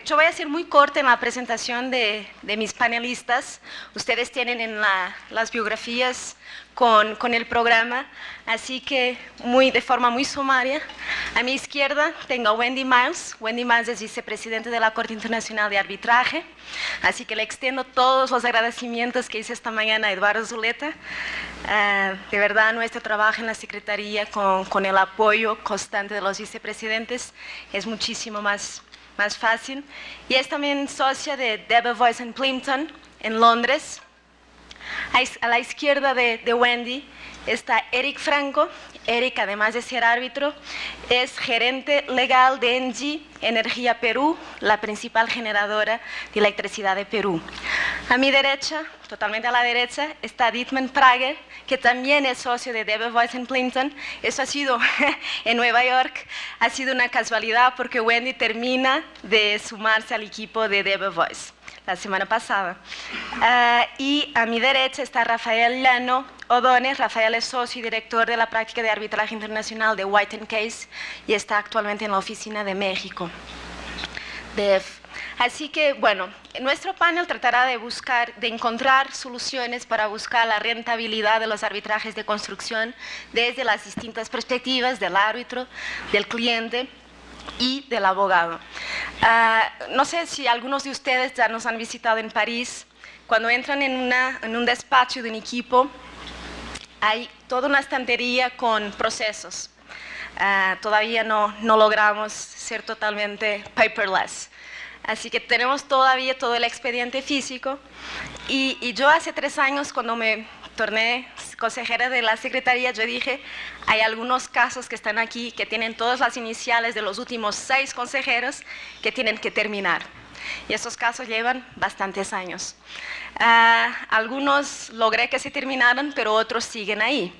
Yo voy a ser muy corta en la presentación de mis panelistas. Ustedes tienen en las biografías con el programa, así que de forma muy sumaria. A mi izquierda tengo a Wendy Miles. Wendy Miles es vicepresidente de la Corte Internacional de Arbitraje, así que le extiendo todos los agradecimientos que hice esta mañana a Eduardo Zuleta. De verdad, nuestro trabajo en la Secretaría con el apoyo constante de los vicepresidentes es muchísimo más fácil. Y es también socia de Debevoise & Plimpton en Londres. A la izquierda de Wendy está Eric Franco. Eric, además de ser árbitro, es gerente legal de ENGIE Energía Perú, la principal generadora de electricidad de Perú. A mi derecha, totalmente a la derecha, está Dietmar Prager, que también es socio de Debevoise & Plimpton. Eso ha sido en Nueva York, ha sido una casualidad porque Wendy termina de sumarse al equipo de Debevoise la semana pasada. Y a mi derecha está Rafael Llano O'Donnell. Rafael es socio y director de la práctica de arbitraje internacional de White & Case y está actualmente en la oficina de México. Así que, bueno, nuestro panel tratará de encontrar soluciones para buscar la rentabilidad de los arbitrajes de construcción desde las distintas perspectivas del árbitro, del cliente y del abogado. No sé si algunos de ustedes ya nos han visitado en París. Cuando entran en un despacho de un equipo, hay toda una estantería con procesos. Todavía no logramos ser totalmente paperless. Así que tenemos todavía todo el expediente físico. Y yo hace 3 años, cuando me torné consejera de la Secretaría, yo dije, hay algunos casos que están aquí que tienen todas las iniciales de los últimos 6 consejeros que tienen que terminar. Y esos casos llevan bastantes años. Algunos logré que se terminaran, pero otros siguen ahí.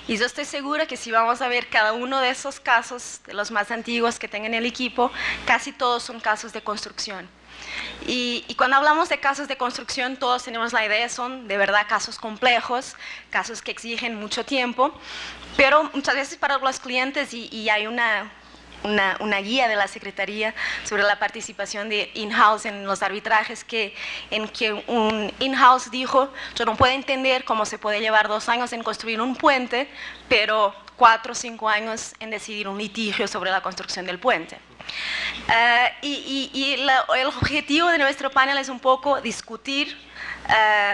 Y yo estoy segura que si vamos a ver cada uno de esos casos, de los más antiguos que tengan el equipo, casi todos son casos de construcción. Y cuando hablamos de casos de construcción, todos tenemos la idea, son de verdad casos complejos, casos que exigen mucho tiempo, pero muchas veces para los clientes, y hay una guía de la Secretaría sobre la participación de in-house en los arbitrajes, en que un in-house dijo, yo no puedo entender cómo se puede llevar 2 años en construir un puente, pero 4 o 5 años en decidir un litigio sobre la construcción del puente. El objetivo de nuestro panel es un poco discutir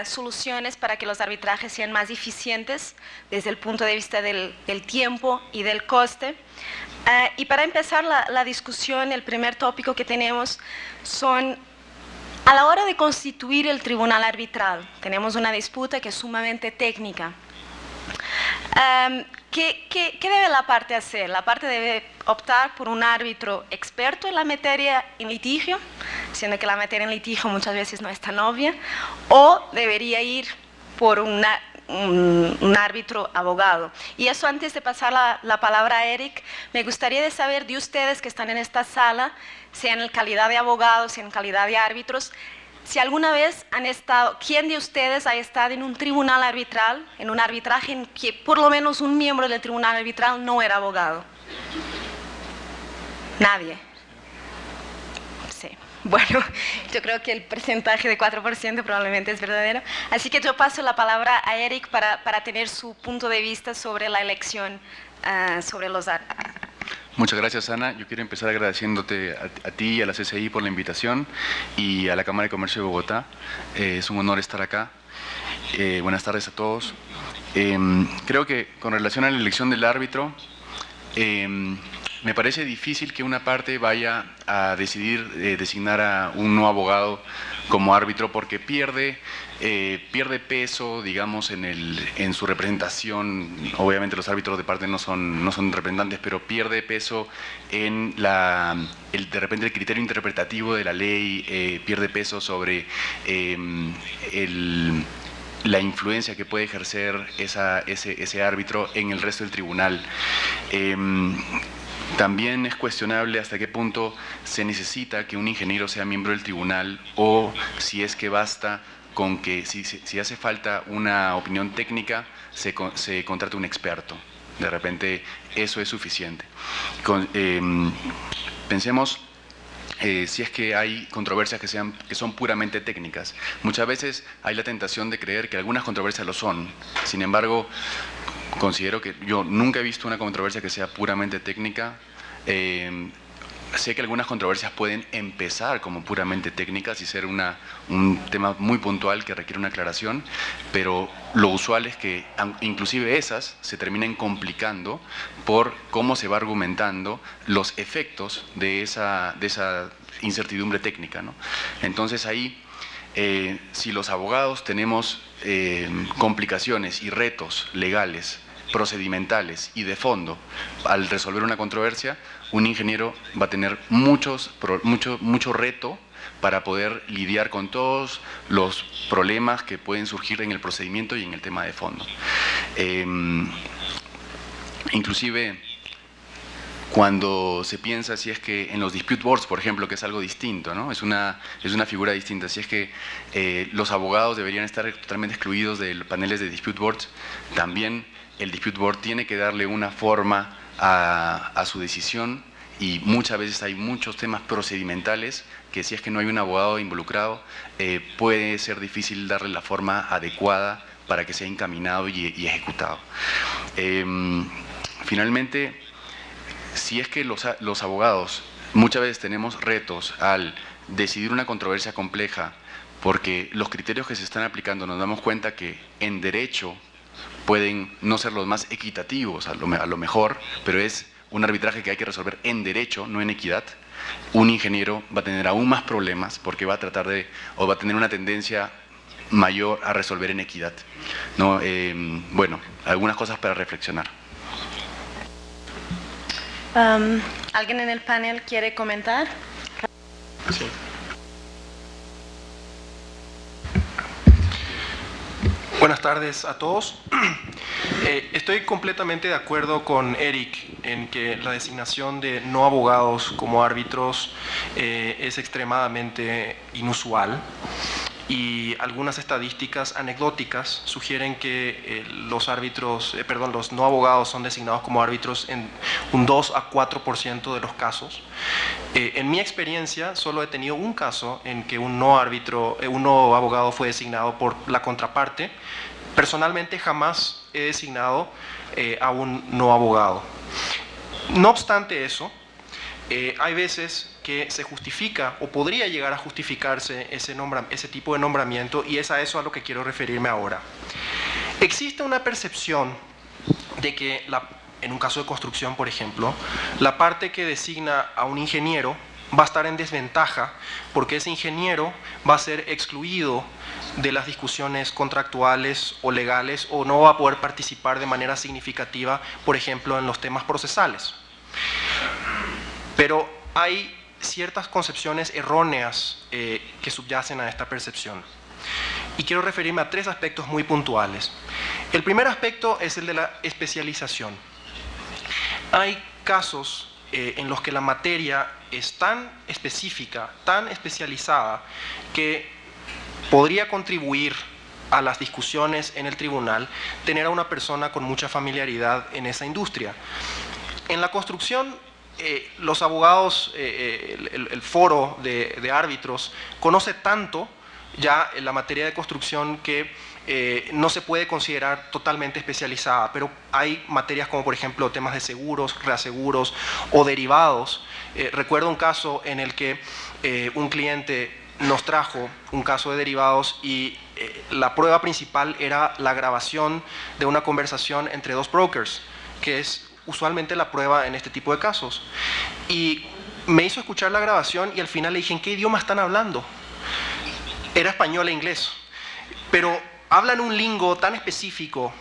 soluciones para que los arbitrajes sean más eficientes desde el punto de vista del tiempo y del coste. Y para empezar la discusión, el primer tópico que tenemos son, a la hora de constituir el tribunal arbitral, tenemos una disputa que es sumamente técnica. ¿Qué debe la parte hacer? La parte debe optar por un árbitro experto en la materia en litigio, siendo que la materia en litigio muchas veces no es tan obvia, o debería ir por un árbitro abogado. Y eso, antes de pasar la palabra a Eric, me gustaría de saber de ustedes que están en esta sala, sean en calidad de abogados, sean en calidad de árbitros, si alguna vez han estado, ¿quién de ustedes ha estado en un tribunal arbitral, en un arbitraje en que por lo menos un miembro del tribunal arbitral no era abogado? Nadie. Sí. Bueno, yo creo que el porcentaje de 4% probablemente es verdadero. Así que yo paso la palabra a Eric para tener su punto de vista sobre la elección, sobre los árbitros. Muchas gracias, Ana. Yo quiero empezar agradeciéndote a ti y a la CCI por la invitación y a la Cámara de Comercio de Bogotá. Es un honor estar acá. Buenas tardes a todos. Creo que con relación a la elección del árbitro, me parece difícil que una parte vaya a decidir designar a un no abogado como árbitro porque pierde peso, digamos, en su representación. Obviamente los árbitros de parte no son representantes, pero pierde peso en de repente el criterio interpretativo de la ley, pierde peso sobre la influencia que puede ejercer ese árbitro en el resto del tribunal. También es cuestionable hasta qué punto se necesita que un ingeniero sea miembro del tribunal o si es que basta con que si hace falta una opinión técnica se contrate un experto. De repente eso es suficiente. Pensemos si es que hay controversias que son puramente técnicas. Muchas veces hay la tentación de creer que algunas controversias lo son. Sin embargo, considero que yo nunca he visto una controversia que sea puramente técnica. Sé que algunas controversias pueden empezar como puramente técnicas y ser un tema muy puntual que requiere una aclaración, pero lo usual es que inclusive esas se terminen complicando por cómo se va argumentando los efectos de esa incertidumbre técnica, ¿no? Entonces ahí, si los abogados tenemos complicaciones y retos legales, procedimentales y de fondo al resolver una controversia, un ingeniero va a tener mucho reto para poder lidiar con todos los problemas que pueden surgir en el procedimiento y en el tema de fondo. Inclusive, cuando se piensa si es que en los dispute boards, por ejemplo, que es algo distinto, ¿no? Es una figura distinta, si es que los abogados deberían estar totalmente excluidos de los paneles de dispute boards, también el dispute board tiene que darle una forma a su decisión, y muchas veces hay muchos temas procedimentales que si es que no hay un abogado involucrado, puede ser difícil darle la forma adecuada para que sea encaminado y ejecutado. Finalmente, si es que los abogados muchas veces tenemos retos al decidir una controversia compleja, porque los criterios que se están aplicando nos damos cuenta que en derecho pueden no ser los más equitativos a lo mejor, pero es un arbitraje que hay que resolver en derecho, no en equidad. Un ingeniero va a tener aún más problemas porque va a tratar va a tener una tendencia mayor a resolver en equidad, ¿no? Bueno, algunas cosas para reflexionar. ¿Alguien en el panel quiere comentar? Sí. Buenas tardes a todos. Estoy completamente de acuerdo con Eric en que la designación de no abogados como árbitros es extremadamente inusual, y algunas estadísticas anecdóticas sugieren que los no abogados son designados como árbitros en un 2 a 4% de los casos. En mi experiencia, solo he tenido un caso en que un no abogado fue designado por la contraparte. Personalmente jamás he designado a un no abogado. No obstante eso, hay veces que se justifica o podría llegar a justificarse ese tipo de nombramiento, y es a eso a lo que quiero referirme ahora. Existe una percepción de que, en un caso de construcción, por ejemplo, la parte que designa a un ingeniero va a estar en desventaja porque ese ingeniero va a ser excluido de las discusiones contractuales o legales, o no va a poder participar de manera significativa, por ejemplo, en los temas procesales. Pero hay ciertas concepciones erróneas que subyacen a esta percepción. Y quiero referirme a 3 aspectos muy puntuales. El primer aspecto es el de la especialización. Hay casos en los que la materia es tan específica, tan especializada, que podría contribuir a las discusiones en el tribunal tener a una persona con mucha familiaridad en esa industria. En la construcción, los abogados, el foro de árbitros conoce tanto ya en la materia de construcción que no se puede considerar totalmente especializada, pero hay materias como por ejemplo temas de seguros, reaseguros o derivados. Recuerdo un caso en el que un cliente nos trajo un caso de derivados y la prueba principal era la grabación de una conversación entre 2 brokers, que es usualmente la prueba en este tipo de casos. Y me hizo escuchar la grabación y al final le dije, ¿en qué idioma están hablando? Era español e inglés, pero hablan un lingo tan específico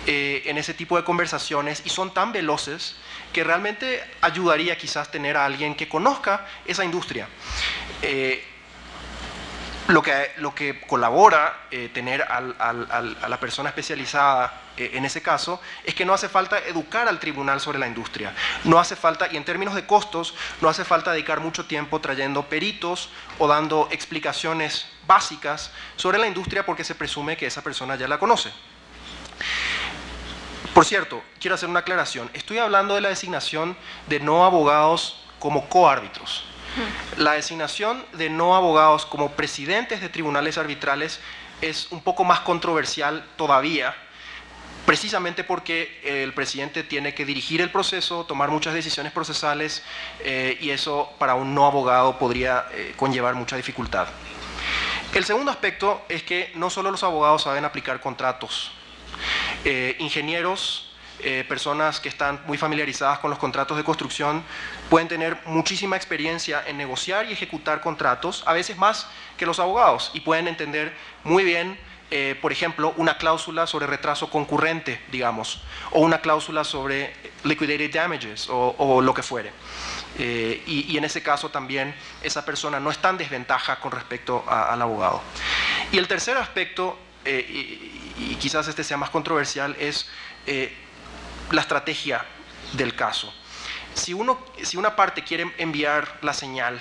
en ese tipo de conversaciones y son tan veloces que realmente ayudaría quizás tener a alguien que conozca esa industria. Lo que colabora tener a la persona especializada en ese caso es que no hace falta educar al tribunal sobre la industria. No hace falta, y en términos de costos, no hace falta dedicar mucho tiempo trayendo peritos o dando explicaciones básicas sobre la industria porque se presume que esa persona ya la conoce. Por cierto, quiero hacer una aclaración. Estoy hablando de la designación de no abogados como coárbitros. La designación de no abogados como presidentes de tribunales arbitrales es un poco más controversial todavía, precisamente porque el presidente tiene que dirigir el proceso, tomar muchas decisiones procesales, y eso para un no abogado podría conllevar mucha dificultad. El segundo aspecto es que no solo los abogados saben aplicar contratos. Ingenieros, personas que están muy familiarizadas con los contratos de construcción pueden tener muchísima experiencia en negociar y ejecutar contratos, a veces más que los abogados, y pueden entender muy bien, por ejemplo, una cláusula sobre retraso concurrente, digamos, o una cláusula sobre liquidated damages o lo que fuere. Y en ese caso también esa persona no está en desventaja con respecto al abogado. Y el tercer aspecto, y quizás este sea más controversial, es la estrategia del caso. Si una parte quiere enviar la señal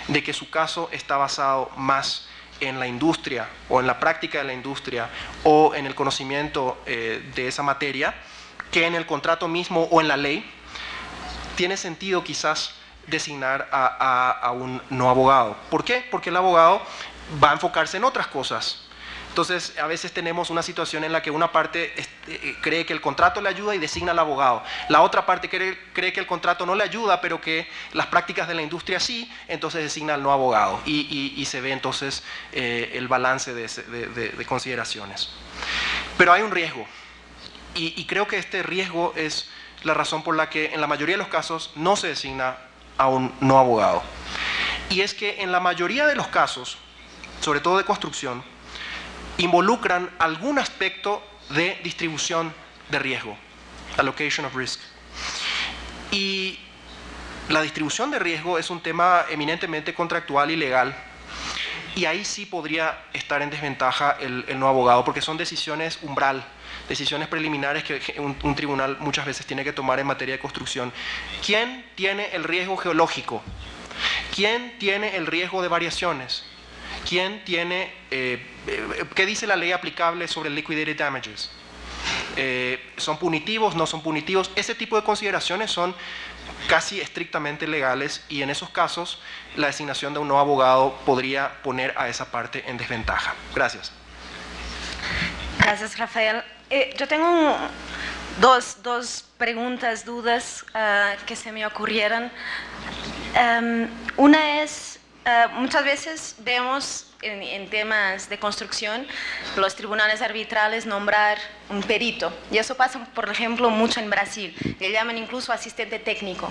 de que su caso está basado más en la industria o en la práctica de la industria o en el conocimiento de esa materia que en el contrato mismo o en la ley, tiene sentido quizás designar a un no abogado. ¿Por qué? Porque el abogado va a enfocarse en otras cosas. Entonces, a veces tenemos una situación en la que una parte cree que el contrato le ayuda y designa al abogado. La otra parte cree que el contrato no le ayuda, pero que las prácticas de la industria sí, entonces designa al no abogado. Y se ve entonces el balance de consideraciones. Pero hay un riesgo. Y creo que este riesgo es la razón por la que en la mayoría de los casos no se designa a un no abogado. Y es que en la mayoría de los casos, sobre todo de construcción, involucran algún aspecto de distribución de riesgo, allocation of risk. Y la distribución de riesgo es un tema eminentemente contractual y legal, y ahí sí podría estar en desventaja el no abogado, porque son decisiones umbral, decisiones preliminares que un tribunal muchas veces tiene que tomar en materia de construcción. ¿Quién tiene el riesgo geológico? ¿Quién tiene el riesgo de variaciones? ¿Quién tiene, qué dice la ley aplicable sobre liquidated damages? ¿Son punitivos? ¿No son punitivos? Ese tipo de consideraciones son casi estrictamente legales, y en esos casos la designación de un no abogado podría poner a esa parte en desventaja. Gracias. Gracias, Rafael. Yo tengo dos preguntas, dudas que se me ocurrieron. Una es, muchas veces vemos en temas de construcción los tribunales arbitrales nombrar un perito, y eso pasa, por ejemplo, mucho en Brasil, le llaman incluso asistente técnico.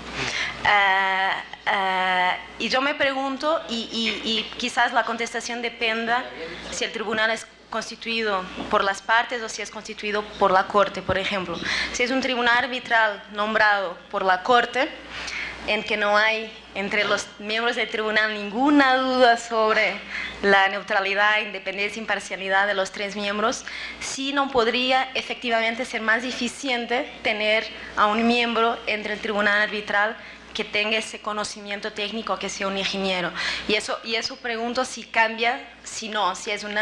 Y yo me pregunto, y quizás la contestación dependa si el tribunal es constituido por las partes o si es constituido por la Corte, por ejemplo. Si es un tribunal arbitral nombrado por la Corte, en que no hay entre los miembros del tribunal ninguna duda sobre la neutralidad, independencia e imparcialidad de los tres miembros, sí no podría efectivamente ser más eficiente tener a un miembro entre el tribunal arbitral que tenga ese conocimiento técnico, que sea un ingeniero. Y eso pregunto si cambia, si no, si es un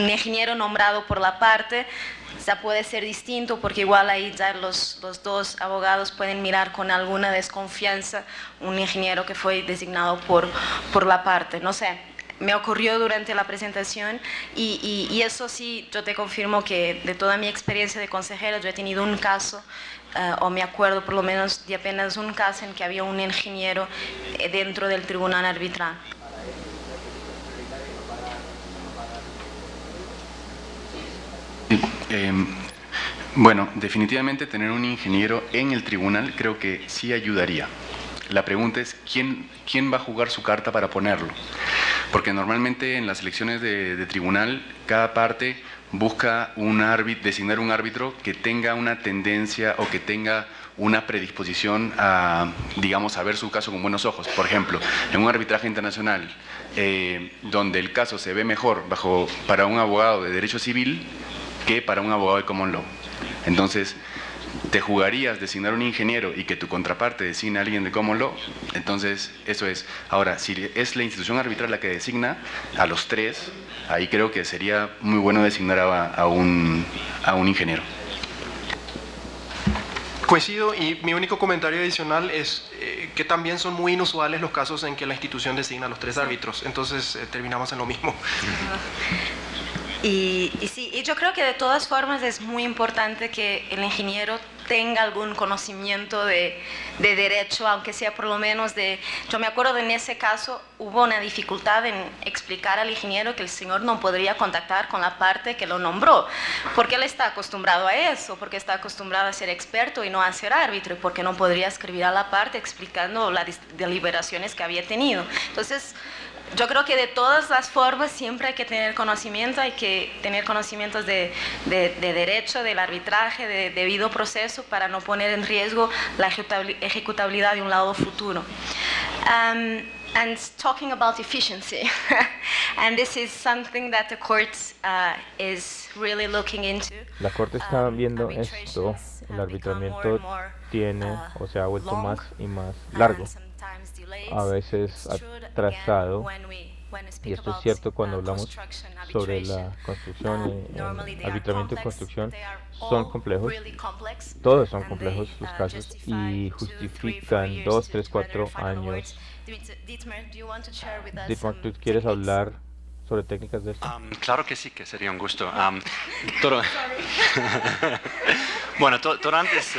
ingeniero nombrado por la parte, ya puede ser distinto, porque igual ahí ya los dos abogados pueden mirar con alguna desconfianza un ingeniero que fue designado por la parte. No sé, me ocurrió durante la presentación, y eso sí, yo te confirmo que de toda mi experiencia de consejera yo he tenido un caso, o me acuerdo por lo menos de apenas un caso en que había un ingeniero dentro del tribunal arbitral. Bueno, definitivamente tener un ingeniero en el tribunal creo que sí ayudaría. La pregunta es ¿quién va a jugar su carta para ponerlo? Porque normalmente en las elecciones de tribunal cada parte busca designar un árbitro que tenga una tendencia o que tenga una predisposición a, digamos, a ver su caso con buenos ojos. Por ejemplo, en un arbitraje internacional donde el caso se ve mejor para un abogado de derecho civil que para un abogado de common law. Entonces, ¿te jugarías designar un ingeniero y que tu contraparte designe a alguien de common law? Entonces, eso es. Ahora, si es la institución arbitral la que designa a los tres, ahí creo que sería muy bueno designar a un ingeniero. Coincido, y mi único comentario adicional es que también son muy inusuales los casos en que la institución designa a los 3 árbitros, entonces terminamos en lo mismo. Y sí, y yo creo que de todas formas es muy importante que el ingeniero tenga algún conocimiento de derecho, aunque sea por lo menos de... Yo me acuerdo de en ese caso hubo una dificultad en explicar al ingeniero que el señor no podría contactar con la parte que lo nombró, porque él está acostumbrado a eso, porque está acostumbrado a ser experto y no a ser árbitro, y porque no podría escribir a la parte explicando las deliberaciones que había tenido. Entonces, yo creo que de todas las formas siempre hay que tener conocimiento, hay que tener conocimientos de derecho, del arbitraje, de debido proceso para no poner en riesgo la ejecutabilidad de un lado futuro. And talking about efficiency, and this is something that the court is really looking into. La corte está viendo esto, el arbitramiento tiene o se ha vuelto más y más largo, a veces atrasado, y esto es cierto cuando hablamos sobre la construcción y arbitramiento y construcción. Son complejos, todos son complejos los casos y justifican 2, 3, 4 años. Dietmar, ¿tú quieres hablar sobre técnicas de esto? Claro que sí, que sería un gusto. Bueno, todo antes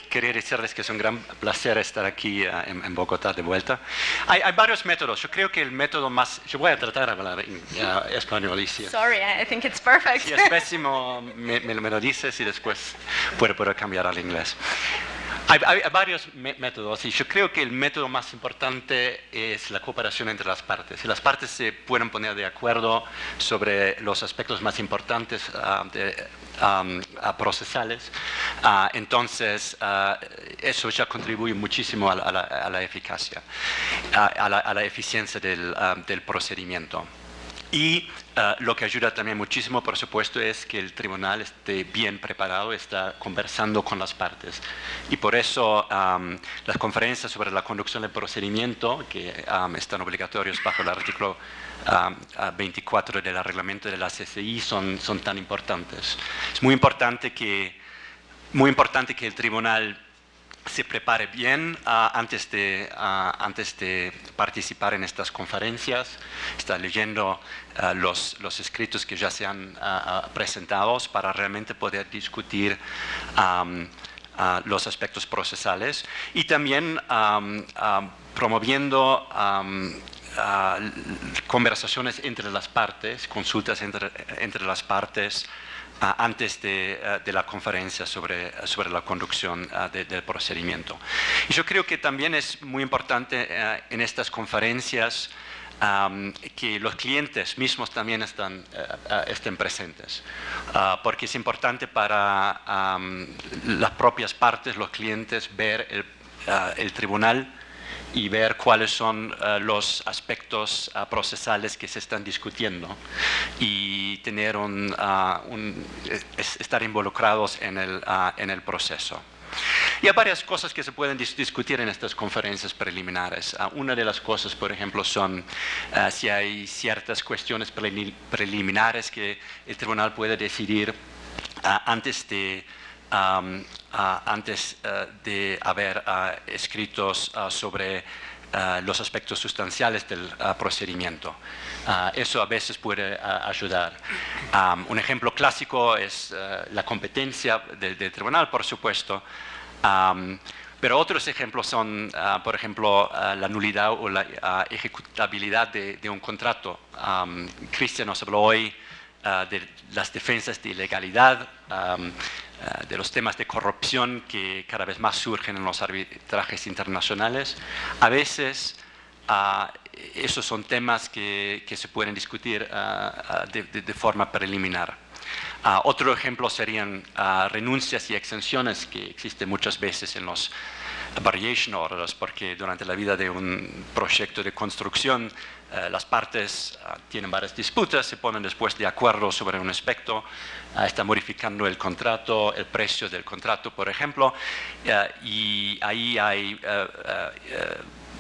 quería decirles que es un gran placer estar aquí en Bogotá de vuelta. Hay varios métodos. Yo creo que el método más... Yo voy a tratar de hablar español. Sorry, I think it's perfect. Si es pésimo, me lo dices y después puedo cambiar al inglés. Hay varios métodos y yo creo que el método más importante es la cooperación entre las partes. Si las partes se pueden poner de acuerdo sobre los aspectos más importantes procesales, entonces eso ya contribuye muchísimo a la eficacia, a la eficiencia del procedimiento. Y lo que ayuda también muchísimo, por supuesto, es que el tribunal esté bien preparado, está conversando con las partes. Y por eso las conferencias sobre la conducción del procedimiento, que están obligatorios bajo el artículo 24 del reglamento de la CCI, son tan importantes. Es muy importante que el tribunal se prepare bien antes de participar en estas conferencias. Está leyendo los escritos que ya se han presentado para realmente poder discutir los aspectos procesales y también promoviendo conversaciones entre las partes, consultas entre las partes antes de la conferencia sobre la conducción del procedimiento. Y yo creo que también es muy importante en estas conferencias que los clientes mismos también estén presentes, porque es importante para las propias partes, los clientes, ver el tribunal y ver cuáles son los aspectos procesales que se están discutiendo y tener estar involucrados en el proceso. Y hay varias cosas que se pueden discutir en estas conferencias preliminares. Una de las cosas, por ejemplo, son si hay ciertas cuestiones preliminares que el tribunal puede decidir antes de haber escritos sobre los aspectos sustanciales del procedimiento. Eso a veces puede ayudar. Un ejemplo clásico es la competencia del tribunal, por supuesto, pero otros ejemplos son, por ejemplo, la nulidad o la ejecutabilidad de un contrato. Cristian nos habló hoy de las defensas de ilegalidad, de los temas de corrupción que cada vez más surgen en los arbitrajes internacionales. A veces esos son temas que se pueden discutir de forma preliminar. Otro ejemplo serían renuncias y exenciones que existen muchas veces en los variation orders, porque durante la vida de un proyecto de construcción las partes tienen varias disputas, se ponen después de acuerdo sobre un aspecto, están modificando el contrato, el precio del contrato, por ejemplo, y ahí hay,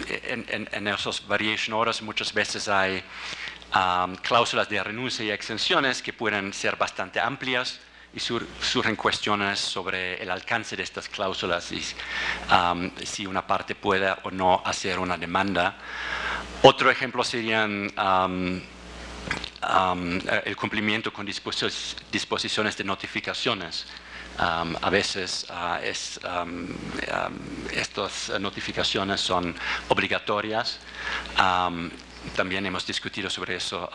en esos variation orders muchas veces hay cláusulas de renuncia y exenciones que pueden ser bastante amplias y surgen cuestiones sobre el alcance de estas cláusulas y si una parte puede o no hacer una demanda. Otro ejemplo serían el cumplimiento con disposiciones de notificaciones. A veces estas notificaciones son obligatorias. También hemos discutido sobre eso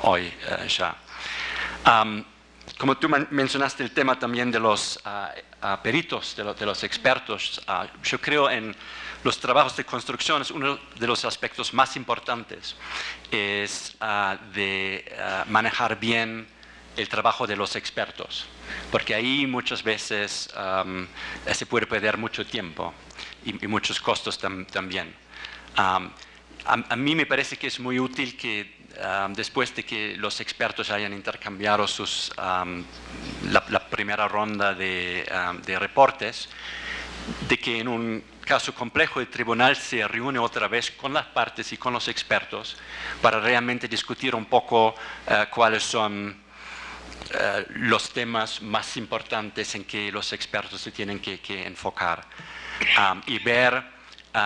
hoy ya. Como tú mencionaste el tema también de los peritos, de los expertos, yo creo en los trabajos de construcción, uno de los aspectos más importantes es de manejar bien el trabajo de los expertos, porque ahí muchas veces se puede perder mucho tiempo y muchos costos también. A mí me parece que es muy útil que después de que los expertos hayan intercambiado la primera ronda de reportes, de que en un caso complejo el tribunal se reúne otra vez con las partes y con los expertos para realmente discutir un poco cuáles son los temas más importantes en que los expertos se tienen que enfocar y ver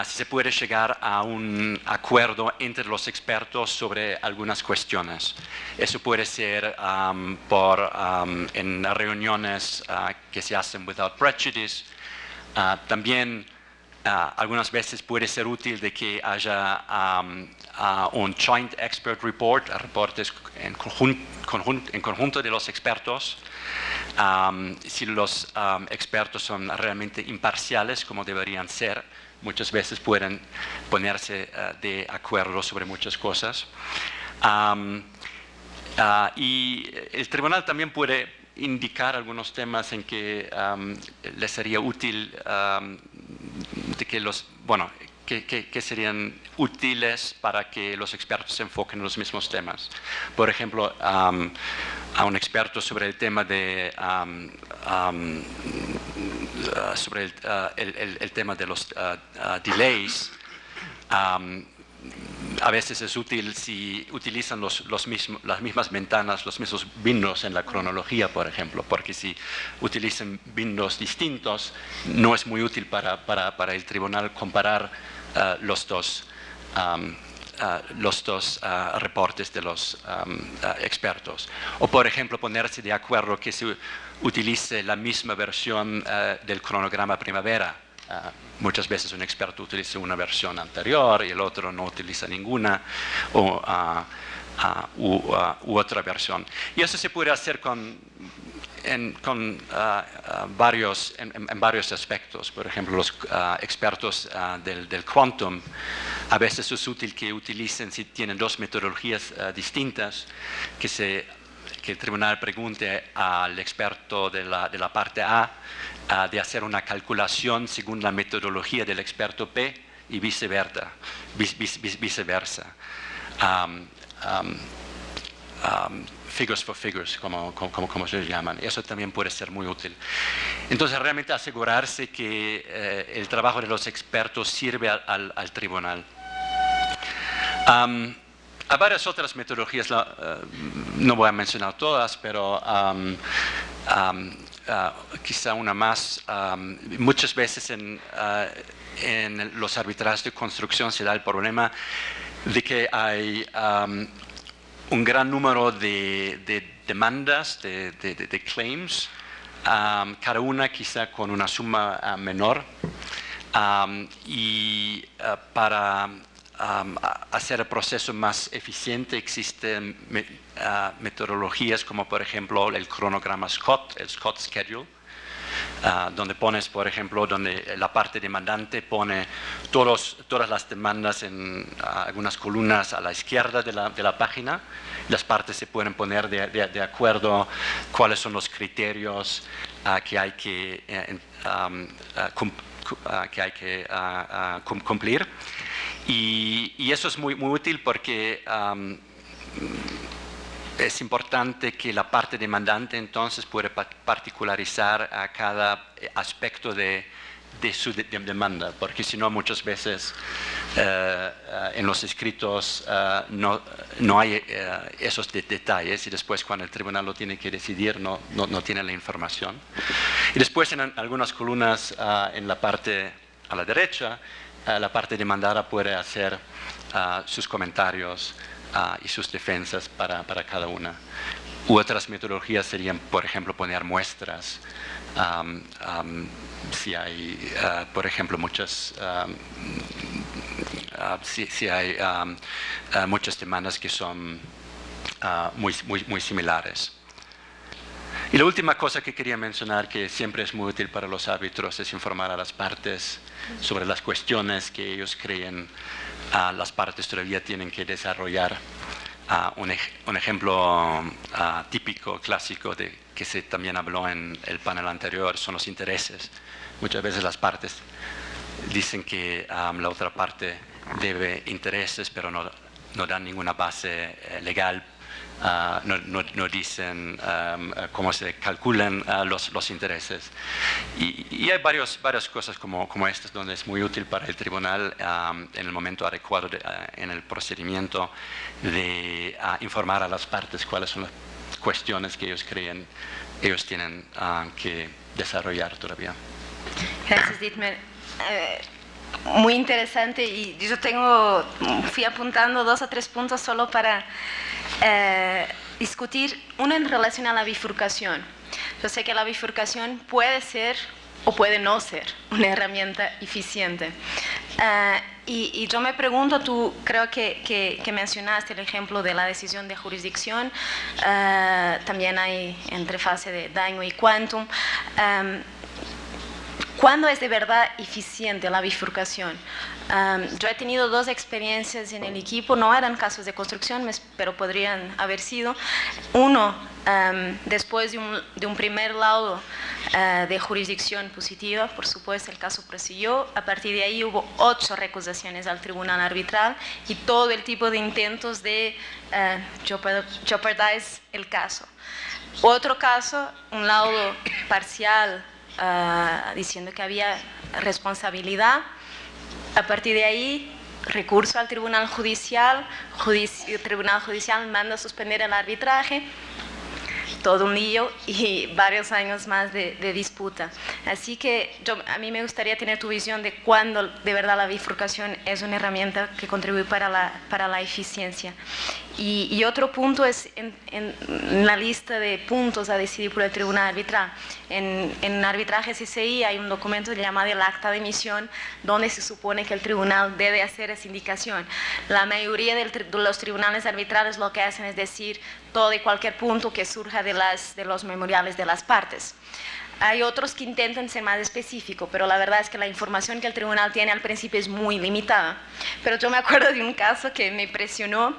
si se puede llegar a un acuerdo entre los expertos sobre algunas cuestiones. Eso puede ser en reuniones que se hacen without prejudice. También algunas veces puede ser útil de que haya un joint expert report, reportes en conjunto de los expertos. Si los expertos son realmente imparciales, como deberían ser, muchas veces pueden ponerse de acuerdo sobre muchas cosas. Y el tribunal también puede indicar algunos temas en que les sería útil, de que que serían útiles para que los expertos se enfoquen en los mismos temas. Por ejemplo, a un experto sobre el tema de el tema de los delays, a veces es útil si utilizan las mismas ventanas, los mismos windows en la cronología, por ejemplo, porque si utilizan windows distintos, no es muy útil para el tribunal comparar los dos reportes de los expertos. O, por ejemplo, ponerse de acuerdo que se utilice la misma versión del cronograma primavera. Muchas veces un experto utiliza una versión anterior y el otro no utiliza ninguna u otra versión. Y eso se puede hacer en varios aspectos. Por ejemplo, los expertos del quantum, a veces es útil que utilicen, si tienen dos metodologías distintas, que el tribunal pregunte al experto de la parte A de hacer una calculación según la metodología del experto P y viceversa. Figures for figures, como se llaman. Eso también puede ser muy útil. Entonces, realmente asegurarse que el trabajo de los expertos sirve al tribunal. Hay varias otras metodologías, no voy a mencionar todas, pero quizá una más. Muchas veces en los arbitrajes de construcción se da el problema de que hay un gran número de demandas, de claims, cada una quizá con una suma menor, y para hacer el proceso más eficiente existen metodologías como, por ejemplo, el cronograma Scott, el Scott Schedule, donde pones, por ejemplo, donde la parte demandante pone todas las demandas en algunas columnas a la izquierda de la página. Las partes se pueden poner de acuerdo cuáles son los criterios que hay que cumplir. Y eso es muy útil porque es importante que la parte demandante entonces pueda particularizar a cada aspecto de de su demanda, porque si no muchas veces en los escritos no hay esos detalles y después cuando el tribunal lo tiene que decidir no tiene la información. Y después en algunas columnas en la parte a la derecha, la parte demandada puede hacer sus comentarios y sus defensas para cada una. U otras metodologías serían, por ejemplo, poner muestras. Si hay, por ejemplo, muchas demandas que son muy similares. Y la última cosa que quería mencionar, que siempre es muy útil para los árbitros, es informar a las partes sobre las cuestiones que ellos creen las partes todavía tienen que desarrollar. Un ejemplo típico, clásico, de que se también habló en el panel anterior, son los intereses. Muchas veces las partes dicen que la otra parte debe intereses, pero no dan ninguna base legal, no dicen cómo se calculan los intereses. Y hay varias cosas como estas donde es muy útil para el tribunal en el momento adecuado en el procedimiento de informar a las partes cuáles son las cuestiones que ellos creen ellos tienen que desarrollar todavía. Gracias, Dietmar. Muy interesante, y yo fui apuntando 2 o 3 puntos solo para discutir. Uno en relación a la bifurcación. Yo sé que la bifurcación puede ser o puede no ser una herramienta eficiente. Y yo me pregunto, tú creo que mencionaste el ejemplo de la decisión de jurisdicción, también hay entre fase de daño y quantum. ¿Cuándo es de verdad eficiente la bifurcación? Yo he tenido 2 experiencias en el equipo, no eran casos de construcción, pero podrían haber sido. Uno, después de un primer laudo de jurisdicción positiva, por supuesto el caso prosiguió, a partir de ahí hubo 8 recusaciones al tribunal arbitral y todo el tipo de intentos de jeopardize el caso. Otro caso, un laudo parcial diciendo que había responsabilidad. A partir de ahí, recurso al Tribunal Judicial, el Tribunal Judicial manda a suspender el arbitraje, todo un lío y varios años más de disputa. Así que a mí me gustaría tener tu visión de cuándo de verdad la bifurcación es una herramienta que contribuye para la eficiencia. Y otro punto es en la lista de puntos a decidir por el tribunal arbitral. En arbitraje CCI hay un documento llamado el acta de emisión, donde se supone que el tribunal debe hacer esa indicación. La mayoría de los tribunales arbitrales lo que hacen es decir todo y cualquier punto que surja de los memoriales de las partes. Hay otros que intentan ser más específicos, pero la verdad es que la información que el tribunal tiene al principio es muy limitada. Pero yo me acuerdo de un caso que me impresionó,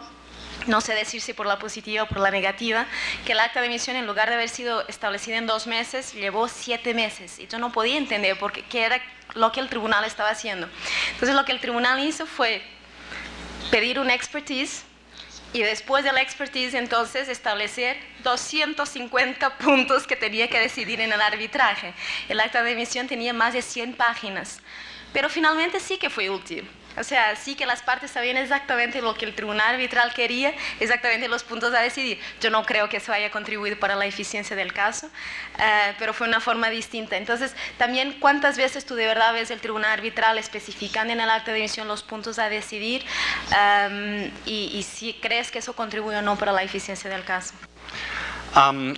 no sé decir si por la positiva o por la negativa, que el acta de emisión, en lugar de haber sido establecida en 2 meses, llevó 7 meses. Y yo no podía entender qué era lo que el tribunal estaba haciendo. Entonces lo que el tribunal hizo fue pedir una expertise, y después de la expertise entonces establecer 250 puntos que tenía que decidir en el arbitraje. El acta de emisión tenía más de 100 páginas, pero finalmente sí que fue útil. O sea, sí que las partes sabían exactamente lo que el tribunal arbitral quería, exactamente los puntos a decidir. Yo no creo que eso haya contribuido para la eficiencia del caso, pero fue una forma distinta. Entonces, también, ¿cuántas veces tú de verdad ves el tribunal arbitral especificando en el acta de emisión los puntos a decidir? Y si crees que eso contribuye o no para la eficiencia del caso.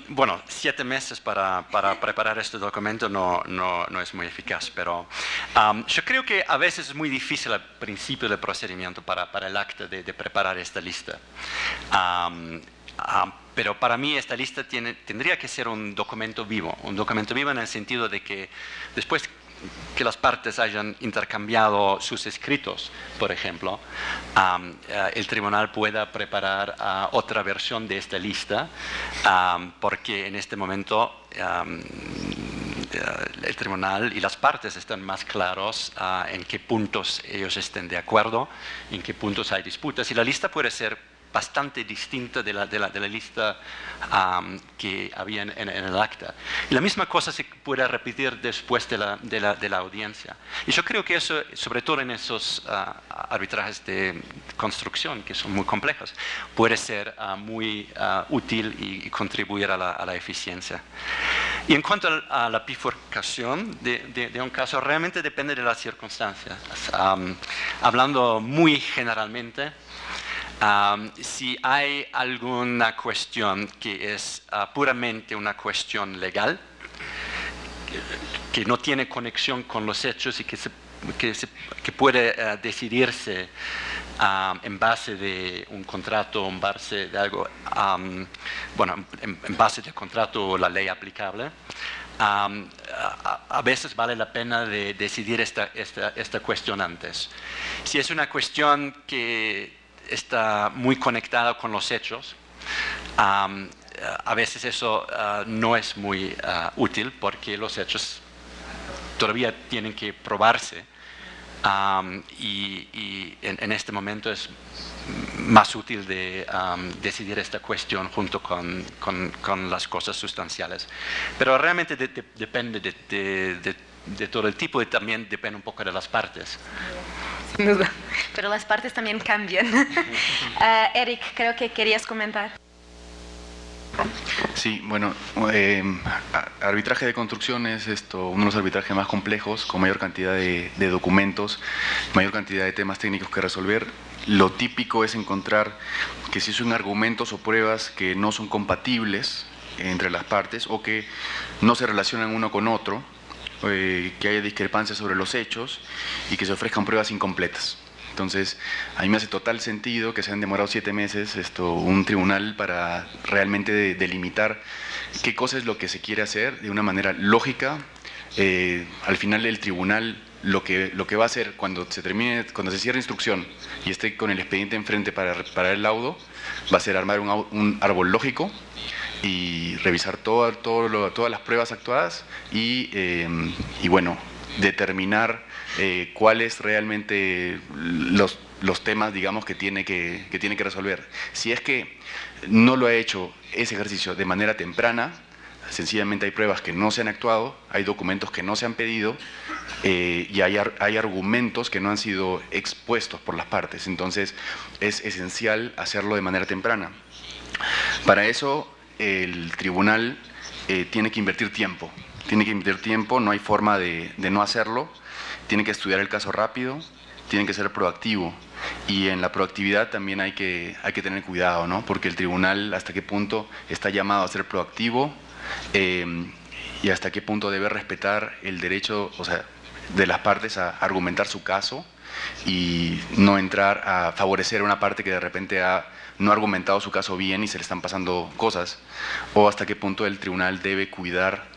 Bueno, 7 meses para preparar este documento no es muy eficaz, pero yo creo que a veces es muy difícil al principio del procedimiento para el acta de preparar esta lista. Pero para mí esta lista tendría que ser un documento vivo en el sentido de que después que las partes hayan intercambiado sus escritos, por ejemplo, el tribunal pueda preparar otra versión de esta lista, porque en este momento el tribunal y las partes están más claros en qué puntos ellos estén de acuerdo, en qué puntos hay disputas, y la lista puede ser bastante distinta de la lista que había en el acta. Y la misma cosa se puede repetir después de la audiencia. Y yo creo que eso, sobre todo en esos arbitrajes de construcción, que son muy complejos, puede ser muy útil y contribuir a la eficiencia. Y en cuanto a la bifurcación de un caso, realmente depende de las circunstancias. Hablando muy generalmente, si hay alguna cuestión que es puramente una cuestión legal, que no tiene conexión con los hechos y que puede decidirse en base de un contrato, en base de algo, en base del contrato o la ley aplicable, a veces vale la pena de decidir esta cuestión antes. Si es una cuestión que está muy conectada con los hechos, a veces eso no es muy útil porque los hechos todavía tienen que probarse y en este momento es más útil de decidir esta cuestión junto con las cosas sustanciales. Pero realmente depende de todo el tipo y también depende un poco de las partes. Sin duda, pero las partes también cambian. Eric, creo que querías comentar. Sí, bueno, arbitraje de construcción es uno de los arbitrajes más complejos, con mayor cantidad de documentos, mayor cantidad de temas técnicos que resolver. Lo típico es encontrar que si son argumentos o pruebas que no son compatibles entre las partes o que no se relacionan uno con otro, que haya discrepancias sobre los hechos y que se ofrezcan pruebas incompletas. Entonces, a mí me hace total sentido que se han demorado 7 meses un tribunal para realmente delimitar qué cosa es lo que se quiere hacer de una manera lógica. Al final el tribunal lo que va a hacer cuando se cierre instrucción y esté con el expediente enfrente para reparar el laudo, va a ser armar un árbol lógico y revisar todas las pruebas actuadas y bueno, determinar cuáles realmente los temas, digamos, que tiene que resolver. Si es que no lo ha hecho ese ejercicio de manera temprana, sencillamente hay pruebas que no se han actuado, hay documentos que no se han pedido y hay argumentos que no han sido expuestos por las partes. Entonces es esencial hacerlo de manera temprana. Para eso el tribunal tiene que invertir tiempo. No hay forma de no hacerlo. Tiene que estudiar el caso rápido, tiene que ser proactivo y en la proactividad también hay que tener cuidado, ¿no? Porque el tribunal hasta qué punto está llamado a ser proactivo y hasta qué punto debe respetar el derecho, o sea, de las partes a argumentar su caso y no entrar a favorecer a una parte que de repente no ha argumentado su caso bien y se le están pasando cosas, o hasta qué punto el tribunal debe cuidar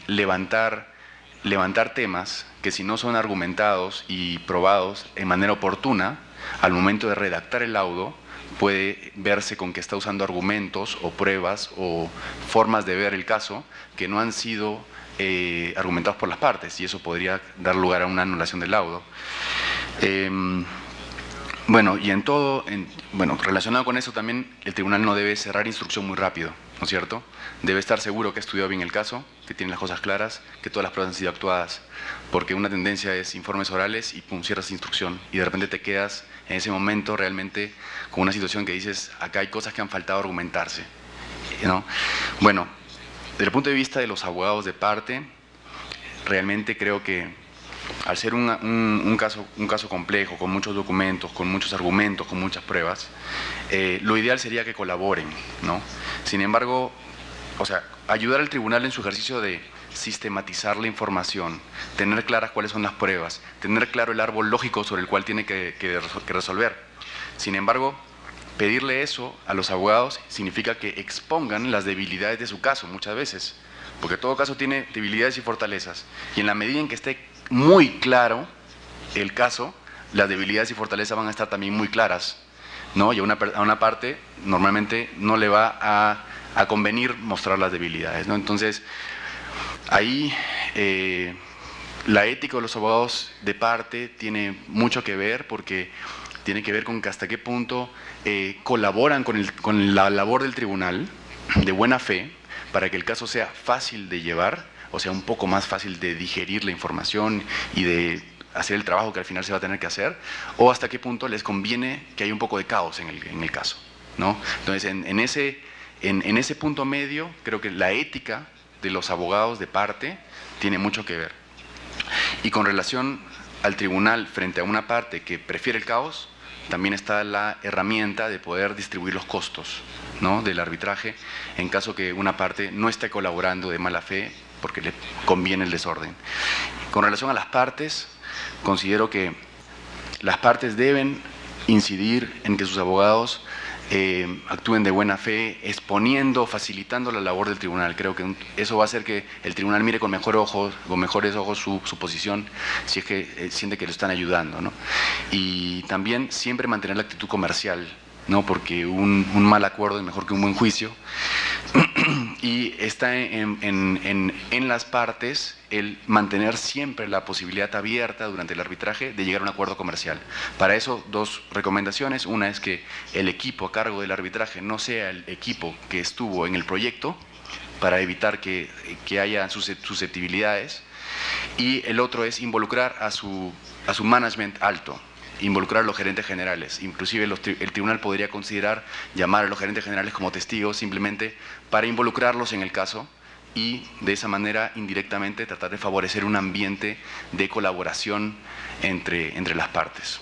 levantar temas que si no son argumentados y probados en manera oportuna, al momento de redactar el laudo, puede verse con que está usando argumentos o pruebas o formas de ver el caso que no han sido argumentados por las partes y eso podría dar lugar a una anulación del laudo. Bueno, y relacionado con eso también, el tribunal no debe cerrar instrucción muy rápido, ¿no es cierto? Debe estar seguro que ha estudiado bien el caso, que tiene las cosas claras, que todas las pruebas han sido actuadas, porque una tendencia es informes orales y pum, cierras instrucción, y de repente te quedas en ese momento realmente con una situación que dices, acá hay cosas que han faltado argumentarse, ¿no? Bueno, desde el punto de vista de los abogados de parte, realmente creo que al ser un caso complejo, con muchos documentos, con muchos argumentos, con muchas pruebas, lo ideal sería que colaboren, ¿no? Sin embargo, o sea, ayudar al tribunal en su ejercicio de sistematizar la información, tener claras cuáles son las pruebas, tener claro el árbol lógico sobre el cual tiene que resolver. Sin embargo, pedirle eso a los abogados significa que expongan las debilidades de su caso muchas veces, porque todo caso tiene debilidades y fortalezas, y en la medida en que esté muy claro el caso, las debilidades y fortalezas van a estar también muy claras, ¿no? Y a una parte normalmente no le va a convenir mostrar las debilidades, ¿no? Entonces, ahí la ética de los abogados de parte tiene mucho que ver porque tiene que ver con hasta qué punto colaboran con la labor del tribunal de buena fe para que el caso sea fácil de llevar, o sea, un poco más fácil de digerir la información y de hacer el trabajo que al final se va a tener que hacer, o hasta qué punto les conviene que haya un poco de caos en el caso, ¿no? Entonces, en ese punto medio, creo que la ética de los abogados de parte tiene mucho que ver. Y con relación al tribunal frente a una parte que prefiere el caos, también está la herramienta de poder distribuir los costos, ¿no?, del arbitraje en caso que una parte no esté colaborando de mala fe porque le conviene el desorden. Con relación a las partes, considero que las partes deben incidir en que sus abogados actúen de buena fe, exponiendo, facilitando la labor del tribunal. Creo que eso va a hacer que el tribunal mire con mejores ojos su posición, si es que siente que lo están ayudando, ¿no? Y también siempre mantener la actitud comercial, ¿no?, porque un mal acuerdo es mejor que un buen juicio. Y está en las partes el mantener siempre la posibilidad abierta durante el arbitraje de llegar a un acuerdo comercial. Para eso, dos recomendaciones. Una es que el equipo a cargo del arbitraje no sea el equipo que estuvo en el proyecto, para evitar que haya susceptibilidades. Y el otro es involucrar a su management alto, involucrar a los gerentes generales. Inclusive el tribunal podría considerar llamar a los gerentes generales como testigos simplemente para involucrarlos en el caso y de esa manera indirectamente tratar de favorecer un ambiente de colaboración entre las partes.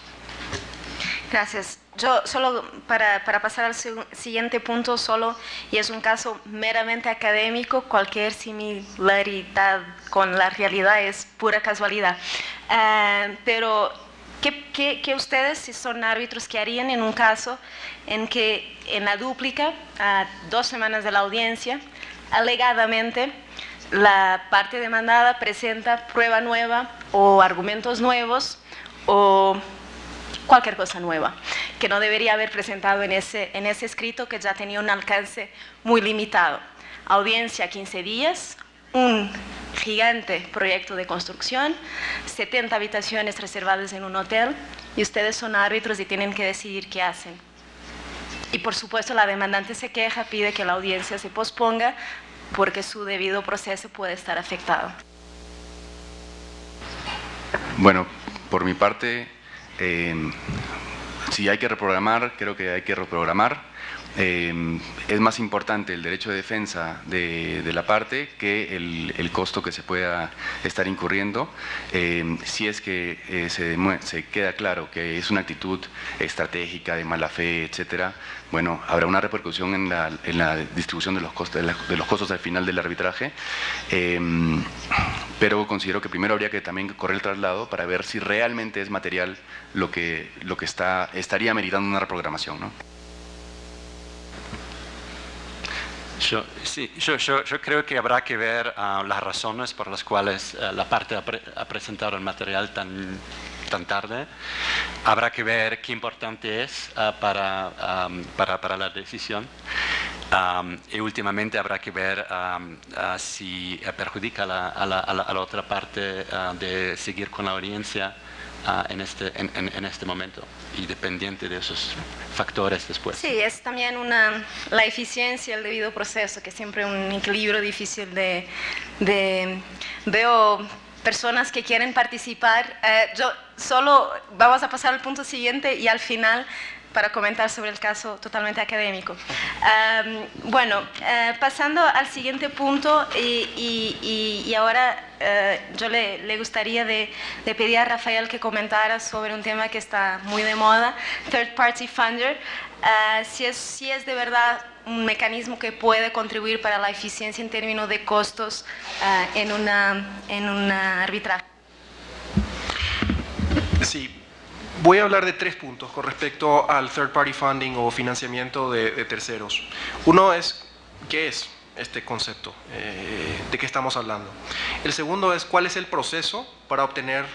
Gracias. Yo solo para pasar al siguiente punto, y es un caso meramente académico, cualquier similaridad con la realidad es pura casualidad. Pero ¿qué ustedes, si son árbitros, qué harían en un caso en que en la dúplica, a 2 semanas de la audiencia, alegadamente la parte demandada presenta prueba nueva o argumentos nuevos o cualquier cosa nueva que no debería haber presentado en ese escrito que ya tenía un alcance muy limitado? Audiencia 15 días, un gigante proyecto de construcción, 70 habitaciones reservadas en un hotel, y ustedes son árbitros y tienen que decidir qué hacen. Y por supuesto la demandante se queja, pide que la audiencia se posponga porque su debido proceso puede estar afectado. Bueno, por mi parte, si hay que reprogramar, creo que hay que reprogramar. Es más importante el derecho de defensa de la parte que el costo que se pueda estar incurriendo. Si es que se queda claro que es una actitud estratégica de mala fe, etcétera, bueno, habrá una repercusión en la distribución de los costos al final del arbitraje, pero considero que primero habría que también correr el traslado para ver si realmente es material lo que estaría meritando una reprogramación, ¿no? Yo creo que habrá que ver las razones por las cuales la parte ha presentado el material tan tarde. Habrá que ver qué importante es para la decisión. Y últimamente habrá que ver si perjudica a la otra parte de seguir con la audiencia en este momento, y dependiente de esos factores después. Sí, es también la eficiencia, el debido proceso, que es siempre un equilibrio difícil veo personas que quieren participar. Yo solo vamos a pasar al punto siguiente y al final para comentar sobre el caso totalmente académico. Bueno, pasando al siguiente punto, y ahora yo le gustaría de pedir a Rafael que comentara sobre un tema que está muy de moda, Third Party Funder, si es de verdad un mecanismo que puede contribuir para la eficiencia en términos de costos en un arbitraje. Sí. Voy a hablar de 3 puntos con respecto al third party funding o financiamiento de terceros. Uno es, ¿qué es este concepto? ¿De qué estamos hablando? El segundo es, ¿cuál es el proceso para obtener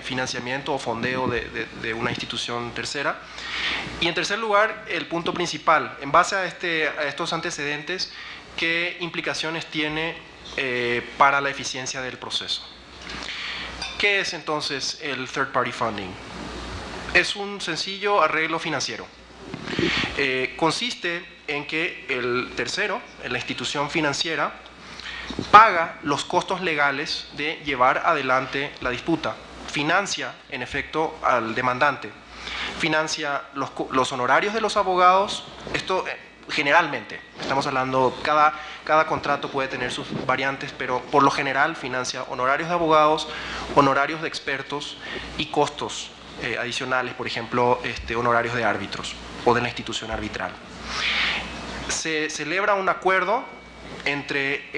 financiamiento o fondeo de una institución tercera? Y en tercer lugar, el punto principal, en base a estos antecedentes, ¿qué implicaciones tiene para la eficiencia del proceso? ¿Qué es entonces el third party funding? es un sencillo arreglo financiero. Consiste en que el tercero, la institución financiera, paga los costos legales de llevar adelante la disputa, financia en efecto al demandante, financia los honorarios de los abogados. Esto generalmente, estamos hablando, cada contrato puede tener sus variantes, pero por lo general financia honorarios de abogados, honorarios de expertos y costos adicionales, por ejemplo, honorarios de árbitros o de la institución arbitral. Se celebra un acuerdo entre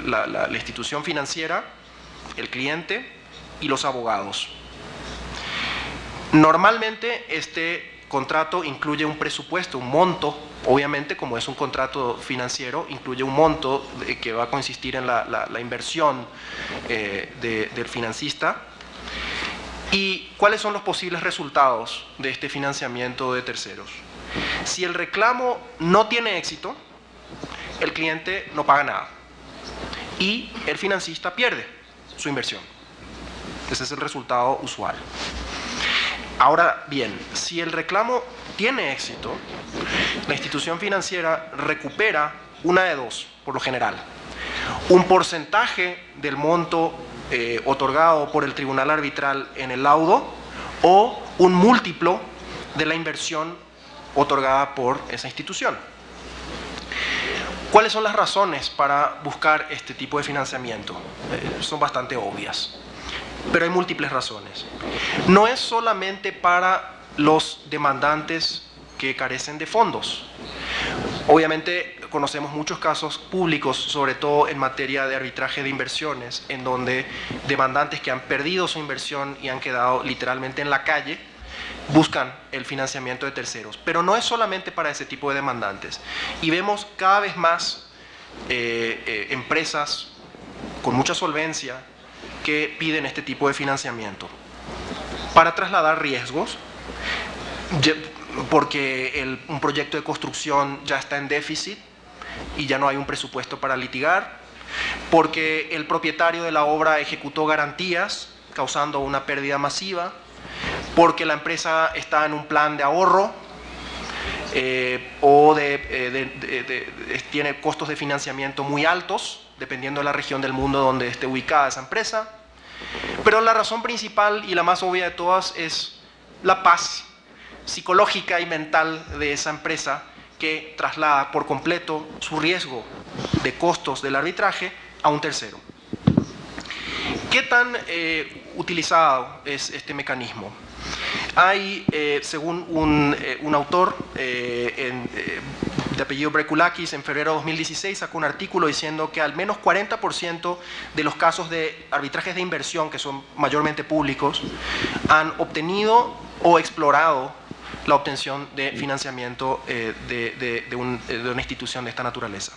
la institución financiera, el cliente y los abogados. Normalmente este contrato incluye un presupuesto, un monto, obviamente como es un contrato financiero, incluye un monto que va a consistir en la inversión del financista. ¿Y cuáles son los posibles resultados de este financiamiento de terceros? Si el reclamo no tiene éxito, el cliente no paga nada y el financista pierde su inversión. Ese es el resultado usual. Ahora bien, si el reclamo tiene éxito, la institución financiera recupera una de dos, por lo general: un porcentaje del monto otorgado por el tribunal arbitral en el laudo o un múltiplo de la inversión otorgada por esa institución. ¿Cuáles son las razones para buscar este tipo de financiamiento? Son bastante obvias, pero hay múltiples razones. No es solamente para los demandantes que carecen de fondos. Obviamente conocemos muchos casos públicos, sobre todo en materia de arbitraje de inversiones, en donde demandantes que han perdido su inversión y han quedado literalmente en la calle buscan el financiamiento de terceros. Pero no es solamente para ese tipo de demandantes. Y vemos cada vez más empresas con mucha solvencia que piden este tipo de financiamiento para trasladar riesgos, porque un proyecto de construcción ya está en déficit y ya no hay un presupuesto para litigar, porque el propietario de la obra ejecutó garantías causando una pérdida masiva, porque la empresa está en un plan de ahorro o tiene costos de financiamiento muy altos, dependiendo de la región del mundo donde esté ubicada esa empresa. Pero la razón principal y la más obvia de todas es la paz psicológica y mental de esa empresa, que traslada por completo su riesgo de costos del arbitraje a un tercero. ¿Qué tan utilizado es este mecanismo? Hay, según un autor de apellido Brekulakis, en febrero de 2016 sacó un artículo diciendo que al menos 40% de los casos de arbitrajes de inversión, que son mayormente públicos, han obtenido o explorado la obtención de financiamiento de una institución de esta naturaleza.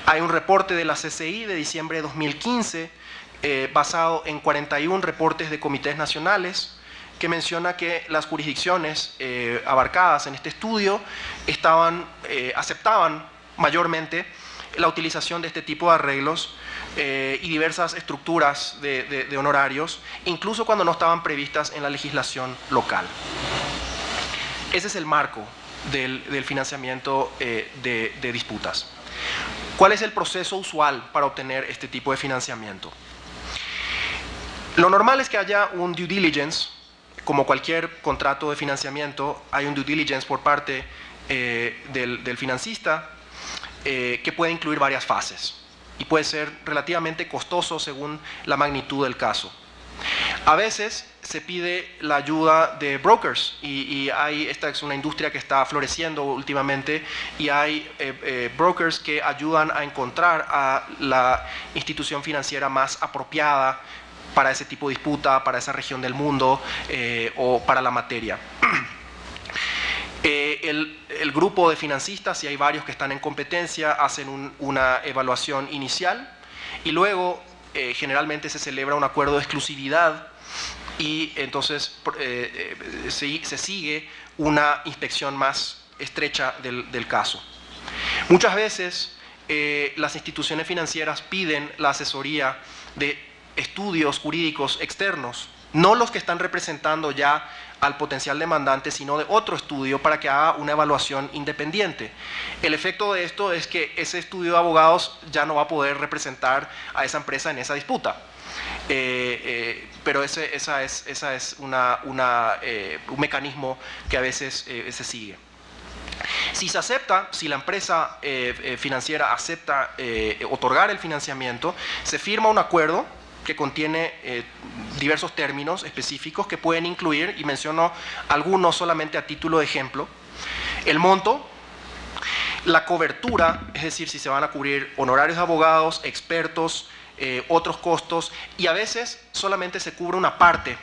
Hay un reporte de la CCI de diciembre de 2015 basado en 41 reportes de comités nacionales, que menciona que las jurisdicciones abarcadas en este estudio aceptaban mayormente la utilización de este tipo de arreglos y diversas estructuras de honorarios, incluso cuando no estaban previstas en la legislación local. Ese es el marco del financiamiento de disputas. ¿Cuál es el proceso usual para obtener este tipo de financiamiento? Lo normal es que haya un due diligence. Como cualquier contrato de financiamiento, hay un due diligence por parte del financista que puede incluir varias fases y puede ser relativamente costoso según la magnitud del caso. A veces se pide la ayuda de brokers y esta es una industria que está floreciendo últimamente, y hay brokers que ayudan a encontrar a la institución financiera más apropiada para ese tipo de disputa, para esa región del mundo o para la materia. El grupo de financistas, si hay varios que están en competencia, hacen una evaluación inicial y luego generalmente se celebra un acuerdo de exclusividad y entonces se sigue una inspección más estrecha del caso. Muchas veces las instituciones financieras piden la asesoría de estudios jurídicos externos no los que están representando ya al potencial demandante, sino de otro estudio para que haga una evaluación independiente. El efecto de esto es que ese estudio de abogados ya no va a poder representar a esa empresa en esa disputa. Pero esa es un mecanismo que a veces se sigue. Si se acepta, si la empresa financiera acepta otorgar el financiamiento, se firma un acuerdo que contiene diversos términos específicos que pueden incluir, y menciono algunos solamente a título de ejemplo, el monto, la cobertura, es decir, si se van a cubrir honorarios de abogados, expertos, otros costos, y a veces solamente se cubre una parte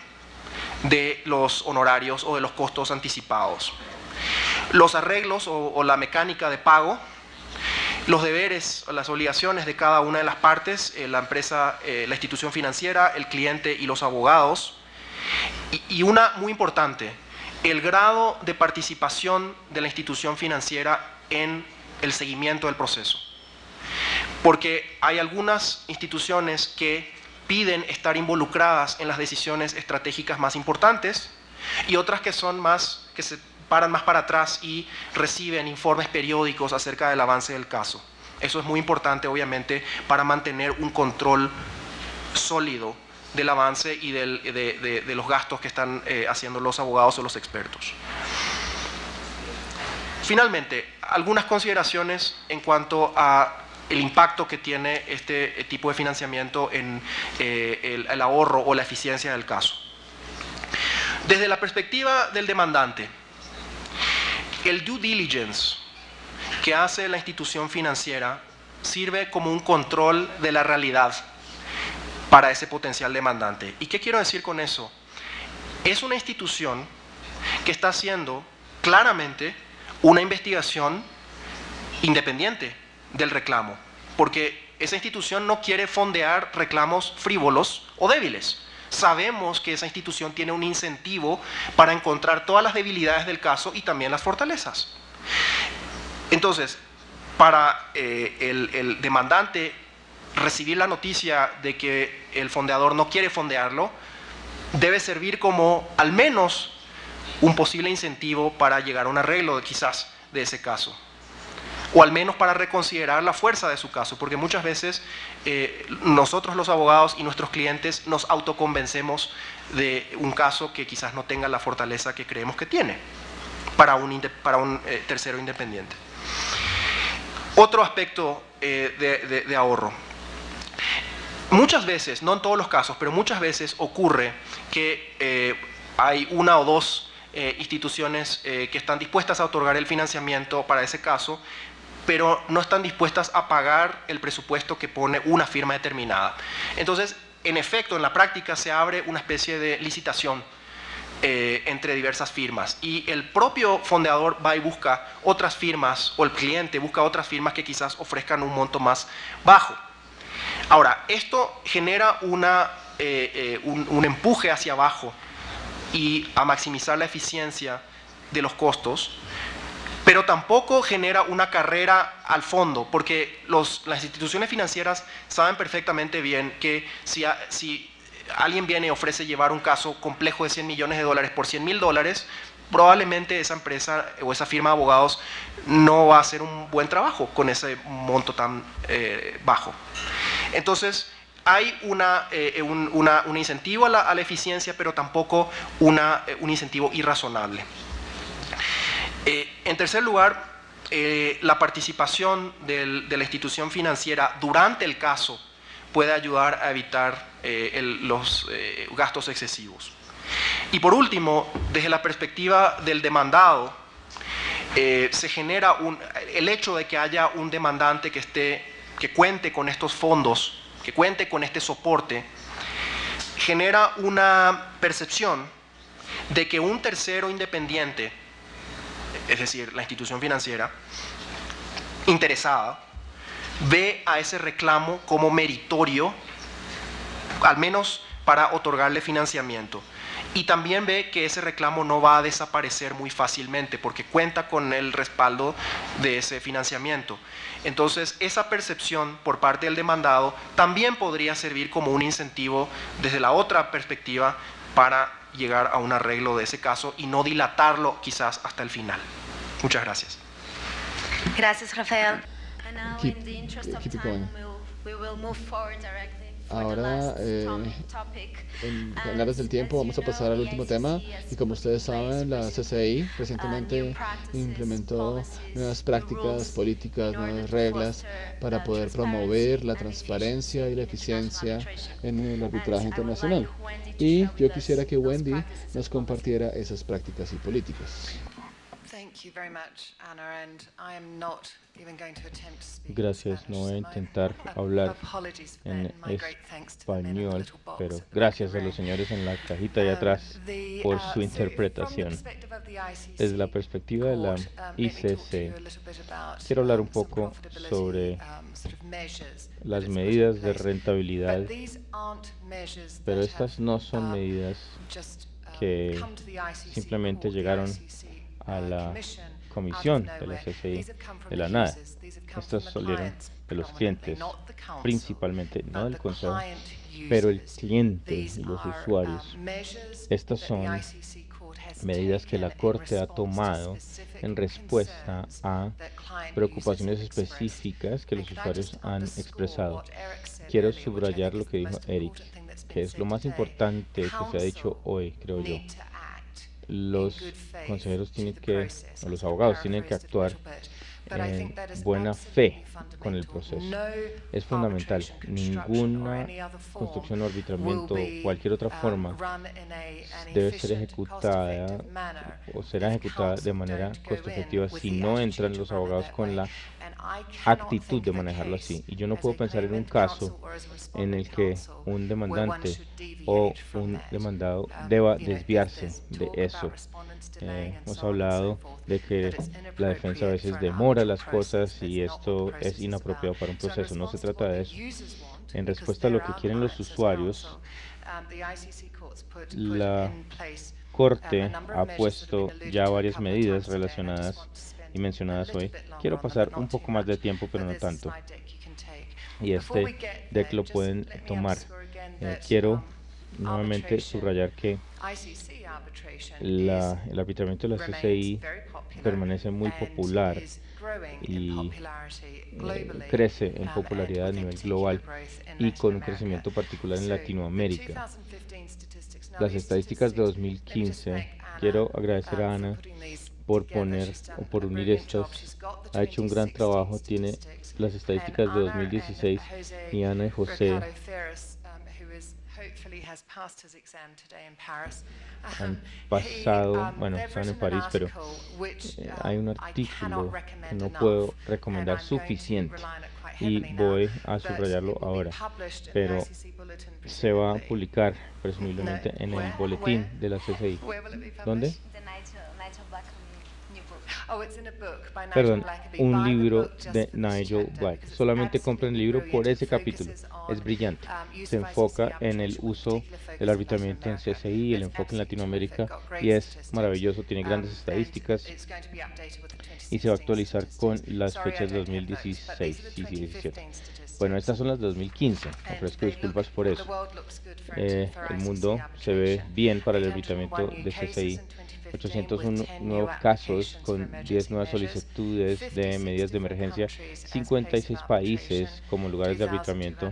de los honorarios o de los costos anticipados. Los arreglos o la mecánica de pago, los deberes o las obligaciones de cada una de las partes, la empresa, la institución financiera, el cliente y los abogados. Y una muy importante, el grado de participación de la institución financiera en el seguimiento del proceso. Porque hay algunas instituciones que piden estar involucradas en las decisiones estratégicas más importantes y otras que son más, que se paran más para atrás y reciben informes periódicos acerca del avance del caso. Eso es muy importante, obviamente, para mantener un control sólido del avance y de los gastos que están haciendo los abogados o los expertos. Finalmente, algunas consideraciones en cuanto a el impacto que tiene este tipo de financiamiento en el ahorro o la eficiencia del caso. Desde la perspectiva del demandante, el due diligence que hace la institución financiera sirve como un control de la realidad para ese potencial demandante. ¿Y qué quiero decir con eso? Es una institución que está haciendo claramente una investigación independiente del reclamo, porque esa institución no quiere fondear reclamos frívolos o débiles. Sabemos que esa institución tiene un incentivo para encontrar todas las debilidades del caso y también las fortalezas. Entonces, para el demandante recibir la noticia de que el fondeador no quiere fondearlo, debe servir como al menos un posible incentivo para llegar a un arreglo quizás de ese caso, o al menos para reconsiderar la fuerza de su caso, porque muchas veces nosotros los abogados y nuestros clientes nos autoconvencemos de un caso que quizás no tenga la fortaleza que creemos que tiene para un tercero independiente. Otro aspecto de ahorro. Muchas veces, no en todos los casos, pero muchas veces ocurre que hay una o dos instituciones que están dispuestas a otorgar el financiamiento para ese caso, pero no están dispuestas a pagar el presupuesto que pone una firma determinada. Entonces, en efecto, en la práctica se abre una especie de licitación entre diversas firmas y el propio fondeador va y busca otras firmas, o el cliente busca otras firmas que quizás ofrezcan un monto más bajo. Ahora, esto genera un empuje hacia abajo y a maximizar la eficiencia de los costos, pero tampoco genera una carrera al fondo, porque las instituciones financieras saben perfectamente bien que si alguien viene y ofrece llevar un caso complejo de $100 millones por $100.000, probablemente esa empresa o esa firma de abogados no va a hacer un buen trabajo con ese monto tan bajo. Entonces, hay un incentivo a la eficiencia, pero tampoco un incentivo irrazonable. En tercer lugar, la participación de la institución financiera durante el caso puede ayudar a evitar los gastos excesivos. Y por último, desde la perspectiva del demandado, se genera el hecho de que haya un demandante que cuente con estos fondos, que cuente con este soporte, genera una percepción de que un tercero independiente, es decir, la institución financiera interesada, ve a ese reclamo como meritorio, al menos para otorgarle financiamiento. Y también ve que ese reclamo no va a desaparecer muy fácilmente porque cuenta con el respaldo de ese financiamiento. Entonces, esa percepción por parte del demandado también podría servir como un incentivo desde la otra perspectiva para llegar a un arreglo de ese caso y no dilatarlo quizás hasta el final. Muchas gracias. Gracias, Rafael. Keep it going. Ahora, en aras del tiempo, vamos a pasar al último tema. Y como ustedes saben, la CCI recientemente implementó nuevas prácticas políticas, nuevas reglas para poder promover la transparencia y la eficiencia en el arbitraje internacional. Y yo quisiera que Wendy nos compartiera esas prácticas y políticas. Gracias, no voy a intentar hablar en español, pero gracias a los señores en la cajita de atrás por su interpretación. Desde la perspectiva de la ICC, quiero hablar un poco sobre las medidas de rentabilidad, pero estas no son medidas que simplemente llegaron a la comisión de la CCI de la nada. Estas salieron de los clientes, principalmente, no del consejo, pero el cliente y los usuarios. Estas son medidas que la Corte ha tomado en respuesta a preocupaciones específicas que los usuarios han expresado. Quiero subrayar lo que dijo Eric, que es lo más importante que se ha dicho hoy, creo yo. Los consejeros tienen que, o los abogados tienen que actuar en buena fe con el proceso. Es fundamental. Ninguna construcción o arbitramiento o cualquier otra forma debe ser ejecutada o será ejecutada de manera costo efectiva si no entran los abogados con la actitud de manejarlo así. Y yo no puedo pensar en un caso en el que un demandante o un demandado deba desviarse de eso. Hemos hablado de que la defensa a veces demora las cosas y esto es inapropiado para un proceso. No se trata de eso. En respuesta a lo que quieren los usuarios, la Corte ha puesto ya varias medidas relacionadas y mencionadas hoy. Quiero pasar un poco más de tiempo, pero no tanto. Y este deck lo pueden tomar. Quiero nuevamente subrayar que el arbitramiento de la CCI permanece muy popular y crece en popularidad a nivel global y con un crecimiento particular en Latinoamérica. Las estadísticas de 2015, quiero agradecer a Ana por poner o por unir estas. Ha hecho un gran trabajo, tiene las estadísticas de 2016 y Ana y José han pasado, bueno, están en París, pero hay un artículo que no puedo recomendar suficiente y voy a subrayarlo ahora, pero se va a publicar presumiblemente en el boletín de la CCI. ¿Dónde? Perdón, un libro de Nigel Black. Solamente compren el libro por ese capítulo. Es brillante. Se enfoca en el uso del arbitramiento en CCI, el enfoque en Latinoamérica, y es maravilloso. Tiene grandes estadísticas y se va a actualizar con las fechas de 2016 y 2017. Bueno, estas son las de 2015. Ofrezco disculpas por eso. El mundo se ve bien para el arbitramiento de CCI. 801 nuevos casos con 10 nuevas solicitudes de medidas de emergencia, 56 países como lugares de arbitramiento,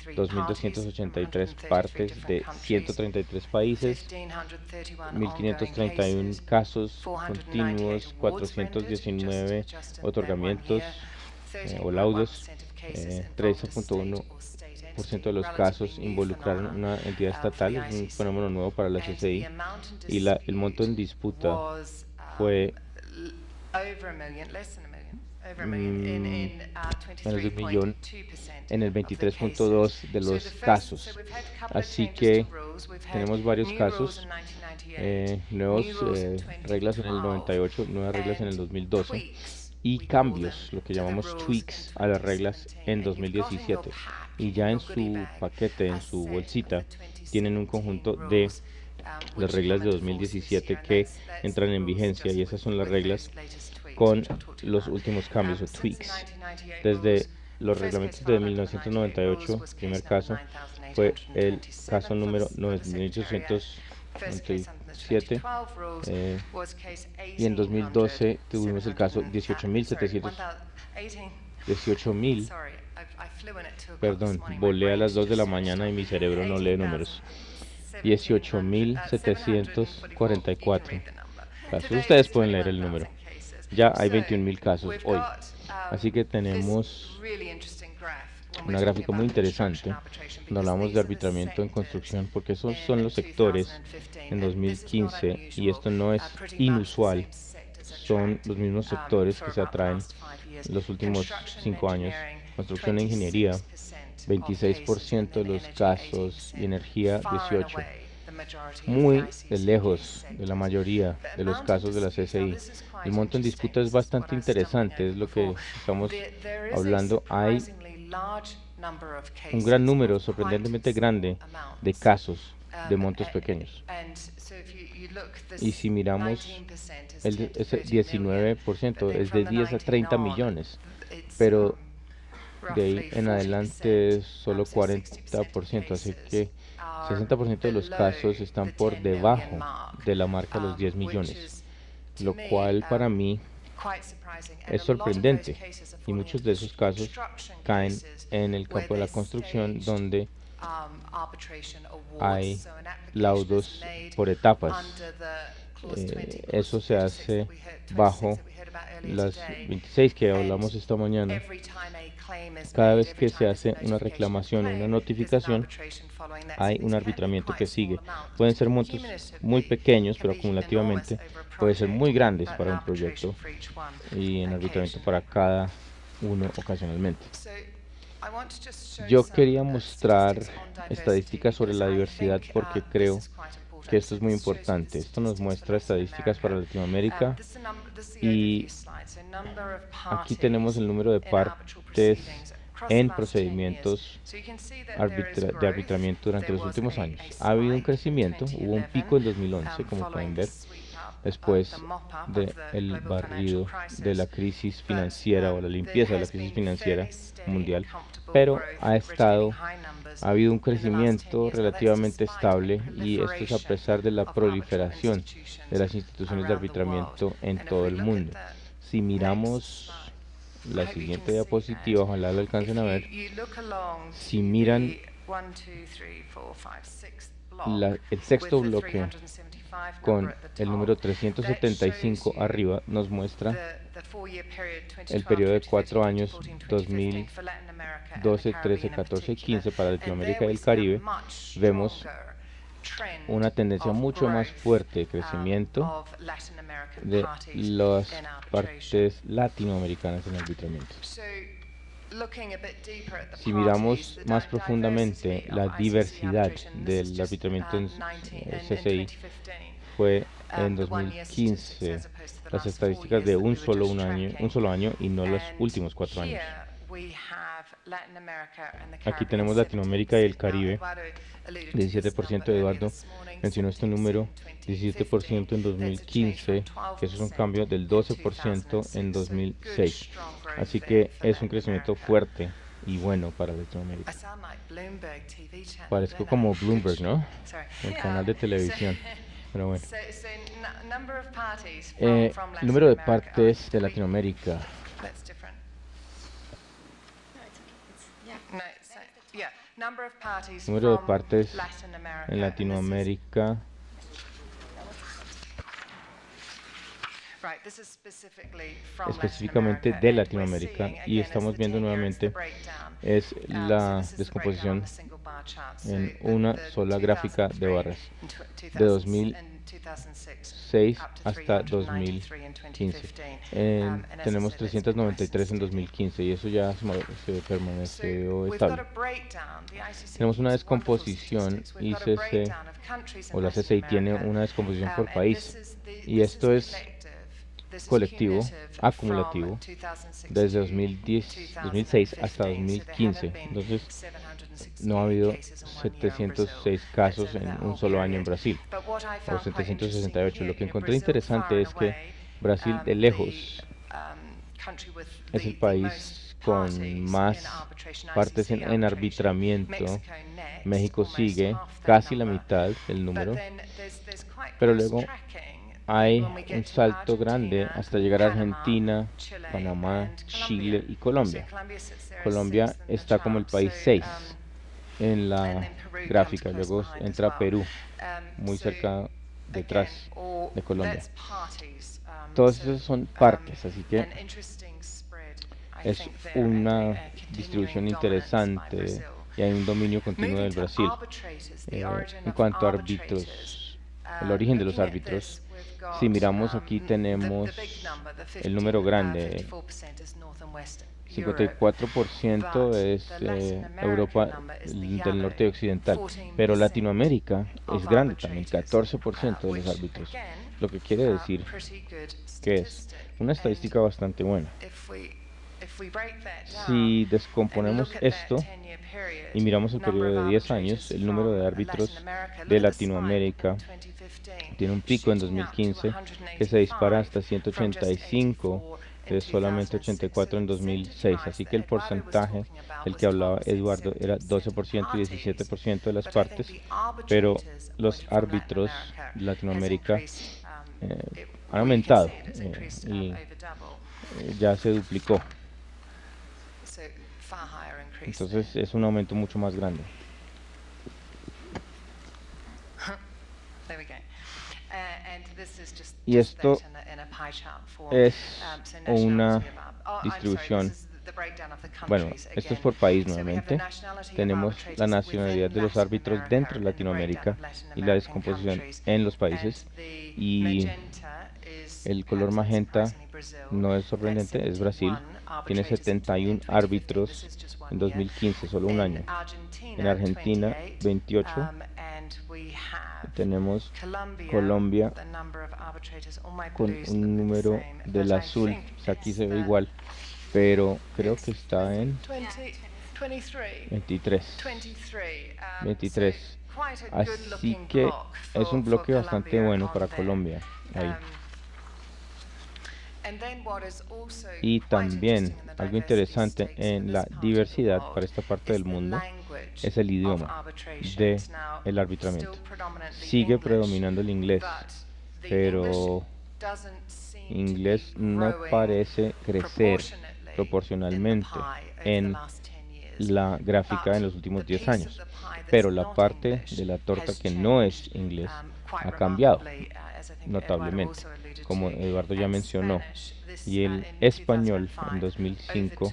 2.283 partes de 133 países, 1.531 casos continuos, 419 otorgamientos o laudos, 13.1% de los casos involucraron una entidad estatal. Es un fenómeno nuevo para la CCI y el monto en disputa fue menos de 1 millón en el 23.2% de los casos. Así que tenemos varios casos, nuevas reglas en el 98, nuevas reglas en el 2012 y cambios, lo que llamamos tweaks a las reglas en 2017. Y ya en su paquete, en su bolsita, tienen un conjunto de las reglas de 2017 que entran en vigencia, y esas son las reglas con los últimos cambios o tweaks. Desde los reglamentos de 1998, el primer caso fue el caso número 9800 97, y en 2012 tuvimos el caso 18.000, perdón, volé a las 2 de la mañana y mi cerebro no lee números, 18.744 casos. Ustedes pueden leer el número. Ya hay 21.000 casos hoy. Así que tenemos una gráfica muy interesante cuando hablamos de arbitramiento en construcción, porque esos son los sectores en 2015, y esto no es inusual, son los mismos sectores que se atraen los últimos 5 años. Construcción e ingeniería, 26% de los casos, y energía, 18%. Muy lejos de la mayoría de los casos de la CCI. El monto en disputa es bastante interesante, es lo que estamos hablando. Hay un gran número, sorprendentemente grande, de casos de montos pequeños. Y si miramos, ese 19% es de 10 a 30 millones, pero de ahí en adelante es solo 40%, así que 60% de los casos están por debajo de la marca de los 10 millones, lo cual para mí es sorprendente, y muchos de esos casos caen en el campo de la construcción, donde hay laudos por etapas. Eso se hace bajo las 26 que hablamos esta mañana. Cada vez que se hace una reclamación o una notificación, hay un arbitramiento que sigue. Pueden ser montos muy pequeños, pero acumulativamente pueden ser muy grandes para un proyecto, y en arbitramiento para cada uno ocasionalmente. Yo quería mostrar estadísticas sobre la diversidad porque creo que esto es muy importante. Esto nos muestra estadísticas para Latinoamérica, y aquí tenemos el número de partes en procedimientos de arbitramiento durante los últimos años. Ha habido un crecimiento, hubo un pico en 2011, como pueden ver, después del barrido de la crisis financiera, o la limpieza de la crisis financiera mundial, pero ha habido un crecimiento relativamente estable, y esto es a pesar de la proliferación de las instituciones de arbitramiento en todo el mundo. Si miramos la siguiente diapositiva, ojalá lo alcancen a ver, si miran el sexto bloque con el número 375 arriba, nos muestra el periodo de 4 años, 2012, 13, 14 y 15 para Latinoamérica y el Caribe. Vemos una tendencia mucho más fuerte de crecimiento de las partes latinoamericanas en arbitramiento. Si miramos más profundamente la diversidad del arbitramiento en CCI, fue en 2015 las estadísticas de un solo año y no los últimos 4 años. Aquí tenemos Latinoamérica y el Caribe, 17%. Eduardo mencionó este número, 17% en 2015, que eso es un cambio del 12% en 2006. Así que es un crecimiento fuerte y bueno para Latinoamérica. Parezco como Bloomberg, ¿no? El canal de televisión. Pero bueno. El número de partes de Latinoamérica. Número de partes en Latinoamérica. Específicamente de Latinoamérica, y estamos viendo nuevamente es la descomposición en una sola gráfica de barras de 2006 hasta 2015. Tenemos 393 en 2015, y eso ya se permaneció estable. Tenemos una descomposición ICC, o la CCI tiene una descomposición por país, y esto es colectivo, acumulativo, desde 2006 hasta 2015. Entonces, no ha habido 706 casos en un solo año en Brasil, o 768. Lo que encontré interesante es que Brasil, de lejos, es el país con más partes en arbitramiento. México sigue casi la mitad del número, pero luego hay un salto grande hasta llegar a Argentina, Panamá, Chile y Colombia. Colombia está como el país 6 en la gráfica, luego entra Perú, muy cerca detrás de Colombia. Todos esos son partes, así que es una distribución interesante y hay un dominio continuo del Brasil. En cuanto a árbitros, el origen de los árbitros, si miramos aquí tenemos el número grande, 54% es Europa del norte y occidental, pero Latinoamérica es grande también, 14% de los árbitros, lo que quiere decir que es una estadística bastante buena. Si descomponemos esto y miramos el periodo de 10 años, el número de árbitros de Latinoamérica tiene un pico en 2015 que se dispara hasta 185, de solamente 84 en 2006. Así que el porcentaje del que hablaba Eduardo era 12% y 17% de las partes, pero los árbitros de Latinoamérica han aumentado y ya se duplicó. Entonces es un aumento mucho más grande. Y esto es una distribución. Bueno, esto es por país nuevamente. Tenemos la nacionalidad de los árbitros dentro de Latinoamérica y la descomposición en los países. Y el color magenta no es sorprendente, es Brasil. Tiene 71 árbitros en 2015, solo un año. En Argentina, 28. Tenemos Colombia con un número del azul, o sea, aquí se ve igual, pero creo que está en 23. Así que es un bloque bastante bueno para Colombia ahí. Y también algo interesante en la diversidad para esta parte del mundo es el idioma del arbitramiento. Sigue predominando el inglés, pero inglés no parece crecer proporcionalmente en la gráfica en los últimos 10 años. Pero la parte de la torta que no es inglés ha cambiado notablemente, como Eduardo ya mencionó, y el español en 2015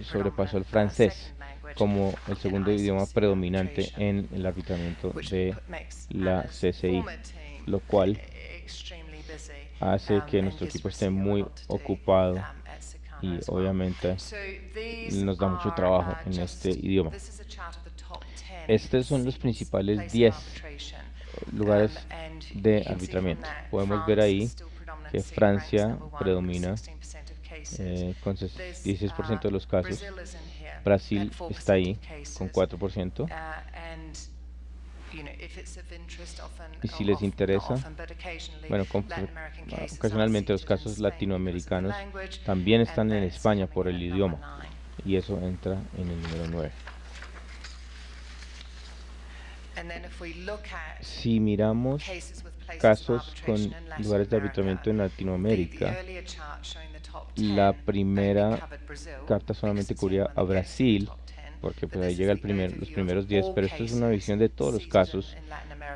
sobrepasó el francés como el segundo idioma predominante en el arbitramiento de la CCI, lo cual hace que nuestro equipo esté muy ocupado y obviamente nos da mucho trabajo en este idioma. Estos son los principales 10 lugares de arbitramiento. Podemos ver ahí que Francia predomina con 16% de los casos. Brasil está ahí con 4%. Y si les interesa, bueno, ocasionalmente los casos latinoamericanos también están en España por el idioma, y eso entra en el número 9. Si miramos casos con lugares de arbitramiento en Latinoamérica, la primera carta solamente cubría a Brasil, porque pues ahí llega los primeros 10, pero esto es una visión de todos los casos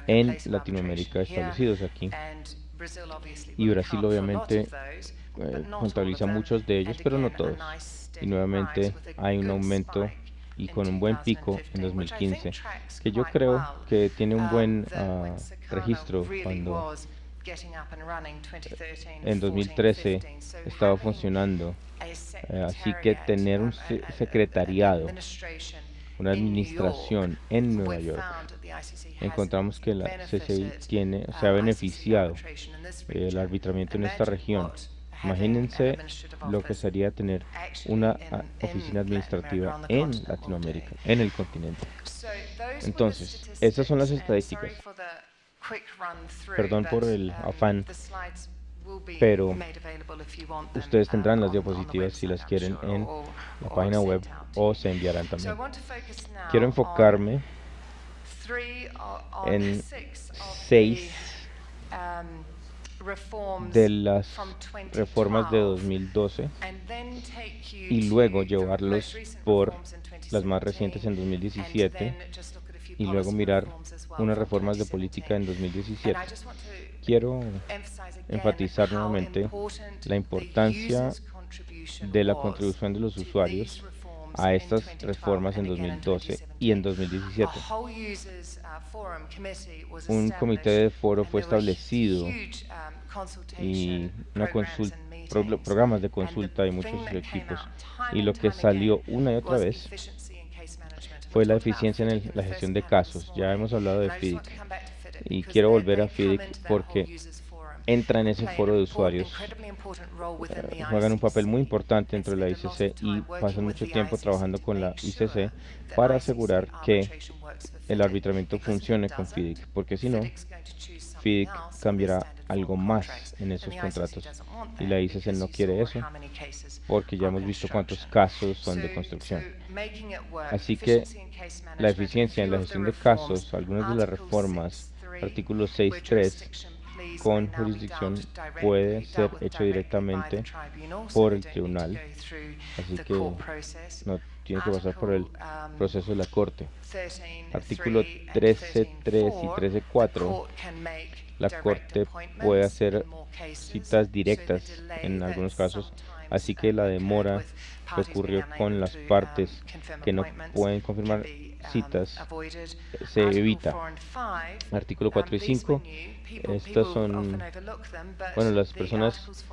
en Latinoamérica establecidos aquí. Y Brasil obviamente contabiliza muchos de ellos, pero no todos. Y nuevamente hay un aumento y con un buen pico en 2015, que yo creo que tiene un buen registro cuando en 2013 estaba funcionando. Así que tener un secretariado, una administración en Nueva York, encontramos que la CCI se ha beneficiado el arbitramiento en esta región. Imagínense lo que sería tener una oficina administrativa en Latinoamérica, en el continente. Entonces, esas son las estadísticas. Perdón por el afán pero ustedes tendrán las diapositivas si las quieren en la página web o se enviarán también. Quiero enfocarme en 6 de las reformas de 2012 y luego llevarlos por las más recientes en 2017 y luego mirar unas reformas de política en 2017. Quiero enfatizar nuevamente la importancia de la contribución de los usuarios a estas reformas en 2012 y en 2017. Un comité de foro fue establecido y programas de consulta y muchos equipos. Y lo que salió una y otra vez fue la eficiencia en la gestión de casos. Ya hemos hablado de FIDIC y quiero volver a FIDIC porque entra en ese foro de usuarios, juegan un papel muy importante dentro de la ICC y pasan mucho tiempo trabajando con la ICC para asegurar que el arbitramiento funcione con FIDIC, porque si no, FIDIC cambiará algo más en esos contratos y la ICC no quiere eso porque ya hemos visto cuántos casos son de construcción. Así que la eficiencia en la gestión de casos, algunas de las reformas, artículo 6.3, con jurisdicción puede ser hecho directamente por el tribunal, así que no tiene que pasar por el proceso de la corte. Artículo 13.3 y 13.4, la corte puede hacer citas directas en algunos casos, así que la demora que ocurrió con las partes que no pueden confirmar citas se evita. Artículo 4 y 5, estas son, bueno, las personas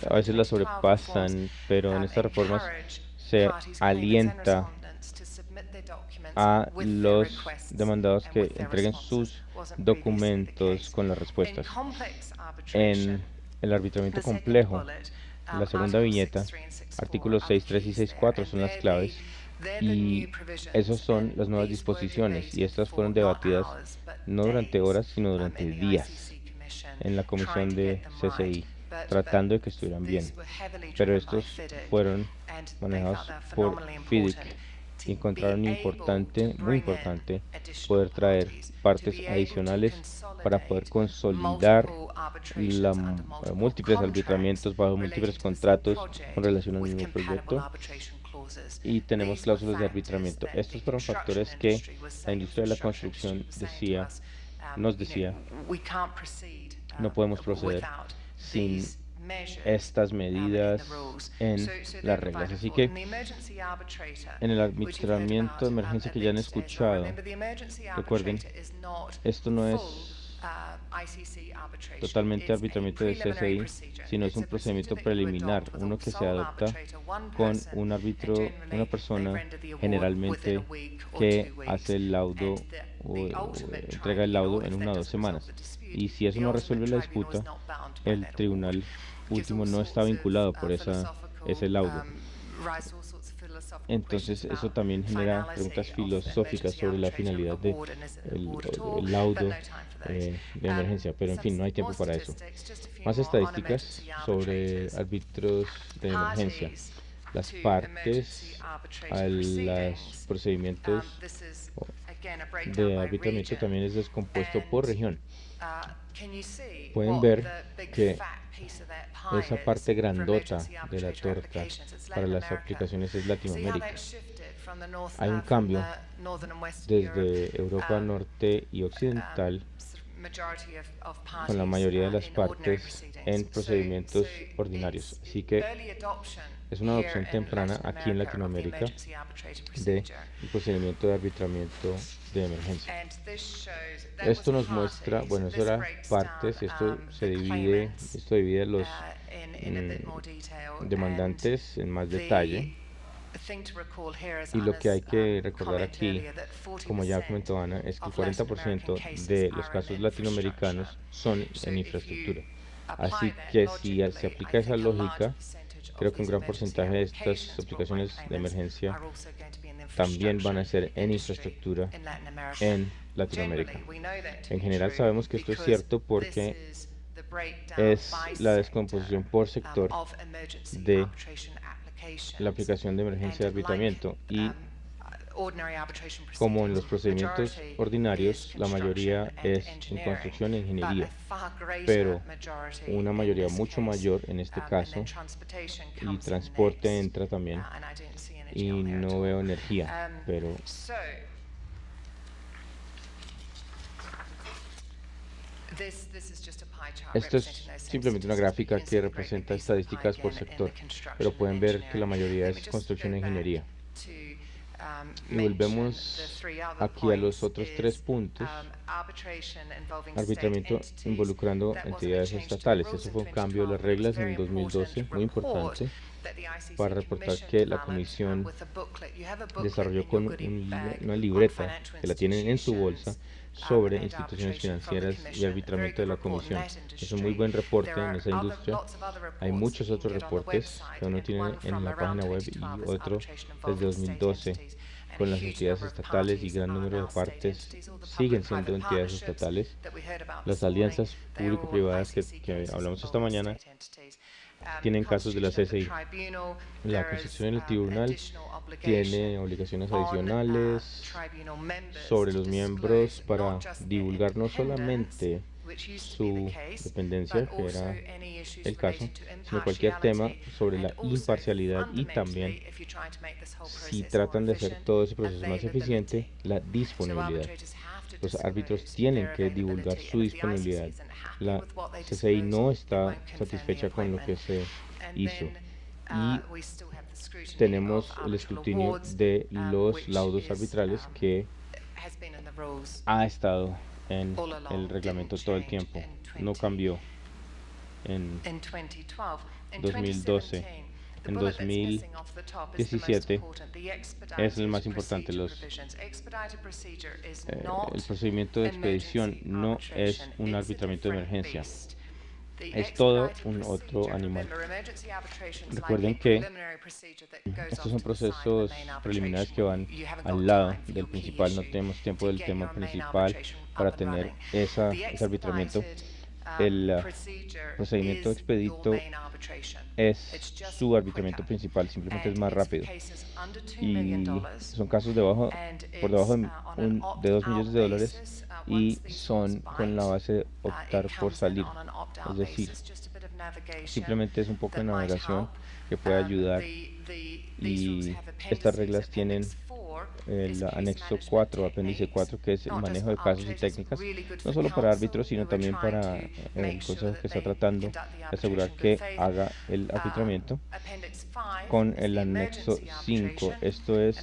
a veces las sobrepasan, pero en estas reformas se alienta a los demandados que entreguen sus documentos con las respuestas. En el arbitramiento complejo, la segunda viñeta, artículos 6.3 y 6.4 son las claves y esas son las nuevas disposiciones y estas fueron debatidas no durante horas sino durante días en la comisión de CCI, tratando de que estuvieran bien, pero estos fueron manejados por FIDIC y encontraron muy importante poder traer partes adicionales para poder consolidar múltiples arbitramientos bajo múltiples contratos con relación al mismo proyecto, y tenemos cláusulas de arbitramiento. Estos fueron factores que la industria de la construcción nos decía, no podemos proceder sin estas medidas en las reglas. Así que en el arbitramiento de emergencia que ya han escuchado, recuerden, esto no es totalmente arbitramiento de CCI, sino es un procedimiento preliminar, uno que se adopta con un árbitro, una persona generalmente que hace el laudo o entrega el laudo en 1 o 2 semanas. Y si eso no resuelve la disputa, el tribunal último no está vinculado por ese laudo. Entonces eso también genera preguntas filosóficas sobre la finalidad del laudo de emergencia, pero en fin, no hay tiempo para eso. Más estadísticas sobre árbitros de emergencia. Las partes a los procedimientos de arbitramiento también es descompuesto por región. Pueden ver que esa parte grandota de la torta para las aplicaciones es Latinoamérica. Hay un cambio desde Europa Norte y Occidental con la mayoría de las partes en procedimientos ordinarios. Así que es una adopción temprana aquí en Latinoamérica del procedimiento de arbitramiento de emergencia. Esto nos muestra, bueno, eso era partes, esto divide los demandantes en más detalle. Y lo que hay que recordar aquí, como ya comentó Ana, es que el 40% de los casos latinoamericanos son en infraestructura. Así que si se aplica esa lógica, creo que un gran porcentaje de estas aplicaciones de emergencia también van a ser en infraestructura en Latinoamérica. En general sabemos que esto es cierto porque es la descomposición por sector de la aplicación de emergencia de arbitramiento y como en los procedimientos ordinarios, la mayoría es en construcción e ingeniería, pero una mayoría mucho mayor en este caso, y transporte entra también, y no veo energía, pero esto es simplemente una gráfica que representa estadísticas por sector, pero pueden ver que la mayoría es construcción e ingeniería. Y volvemos aquí a los otros 3 puntos. Arbitramiento involucrando entidades estatales. Eso fue un cambio de las reglas en 2012, muy importante, para reportar que la Comisión desarrolló con una libreta que la tienen en su bolsa sobre instituciones financieras y arbitramiento de la Comisión. Es un muy buen reporte en esa industria. Hay muchos otros reportes que uno tiene en la página web y otro desde 2012 con las entidades estatales, y gran número de partes siguen siendo entidades estatales. Las alianzas público-privadas que hablamos esta mañana tienen casos de la CSI. La Constitución del Tribunal tiene obligaciones adicionales sobre los miembros para divulgar no solamente su dependencia, que era el caso, sino cualquier tema sobre la imparcialidad, y también, si tratan de hacer todo ese proceso más eficiente, la disponibilidad. Los árbitros tienen que divulgar su disponibilidad. La CCI no está satisfecha con lo que se hizo, y tenemos el escrutinio de los laudos arbitrales que ha estado en el reglamento todo el tiempo, no cambió en 2012. En 2017 es el más importante. El procedimiento de expedición no es un arbitramiento de emergencia, es todo un otro animal. Recuerden que estos son procesos preliminares que van al lado del principal. No tenemos tiempo del tema principal para tener ese arbitramiento. El procedimiento expedito es su arbitramiento principal, simplemente es más rápido, y son casos por debajo de $2 millones, y son con la base de optar por salir, es decir, simplemente es un poco de navegación que puede ayudar. Y estas reglas tienen el anexo 4, apéndice 4, que es el manejo de casos y técnicas, no solo para árbitros, sino también para el consejo que está tratando de asegurar que haga el arbitramiento. Con el anexo 5, esto es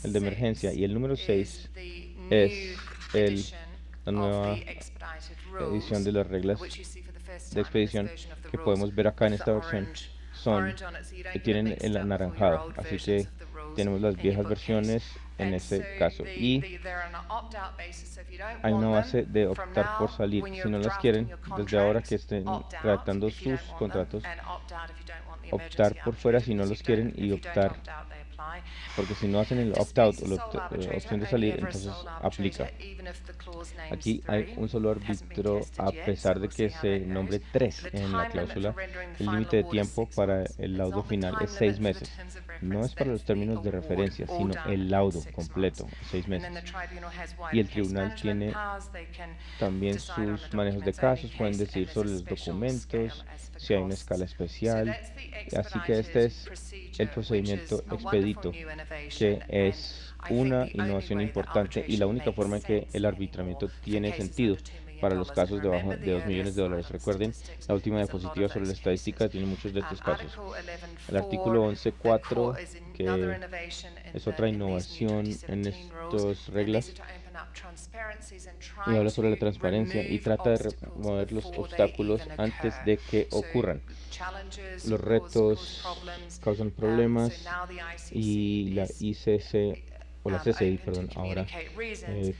el de emergencia, y el número 6 es la nueva edición de las reglas de expedición que podemos ver acá en esta versión. Tienen el anaranjado, así que tenemos las viejas versiones en este caso, y hay una base de optar por salir. Si no las quieren, desde ahora que estén redactando sus contratos, optar por fuera si no los quieren, y optar, porque si no hacen el opt-out o la opción de salir, entonces aplica. Aquí hay un solo árbitro, a pesar de que se nombre 3 en la cláusula. El límite de tiempo para el laudo final es 6 meses. No es para los términos de referencia, sino el laudo completo, 6 meses. Y el tribunal tiene también sus manejos de casos, pueden decir sobre los documentos, si hay una escala especial. Así que este es el procedimiento expedito, que es una innovación importante y la única forma en que el arbitramiento tiene sentido para los casos debajo de $2 millones. Recuerden, la última diapositiva sobre la estadística tiene muchos de estos casos. El artículo 11.4, que es otra innovación en estas reglas, y habla sobre la transparencia y trata de remover los obstáculos antes de que ocurran. Los retos causan problemas, y la ICC, o la CCI, perdón, ahora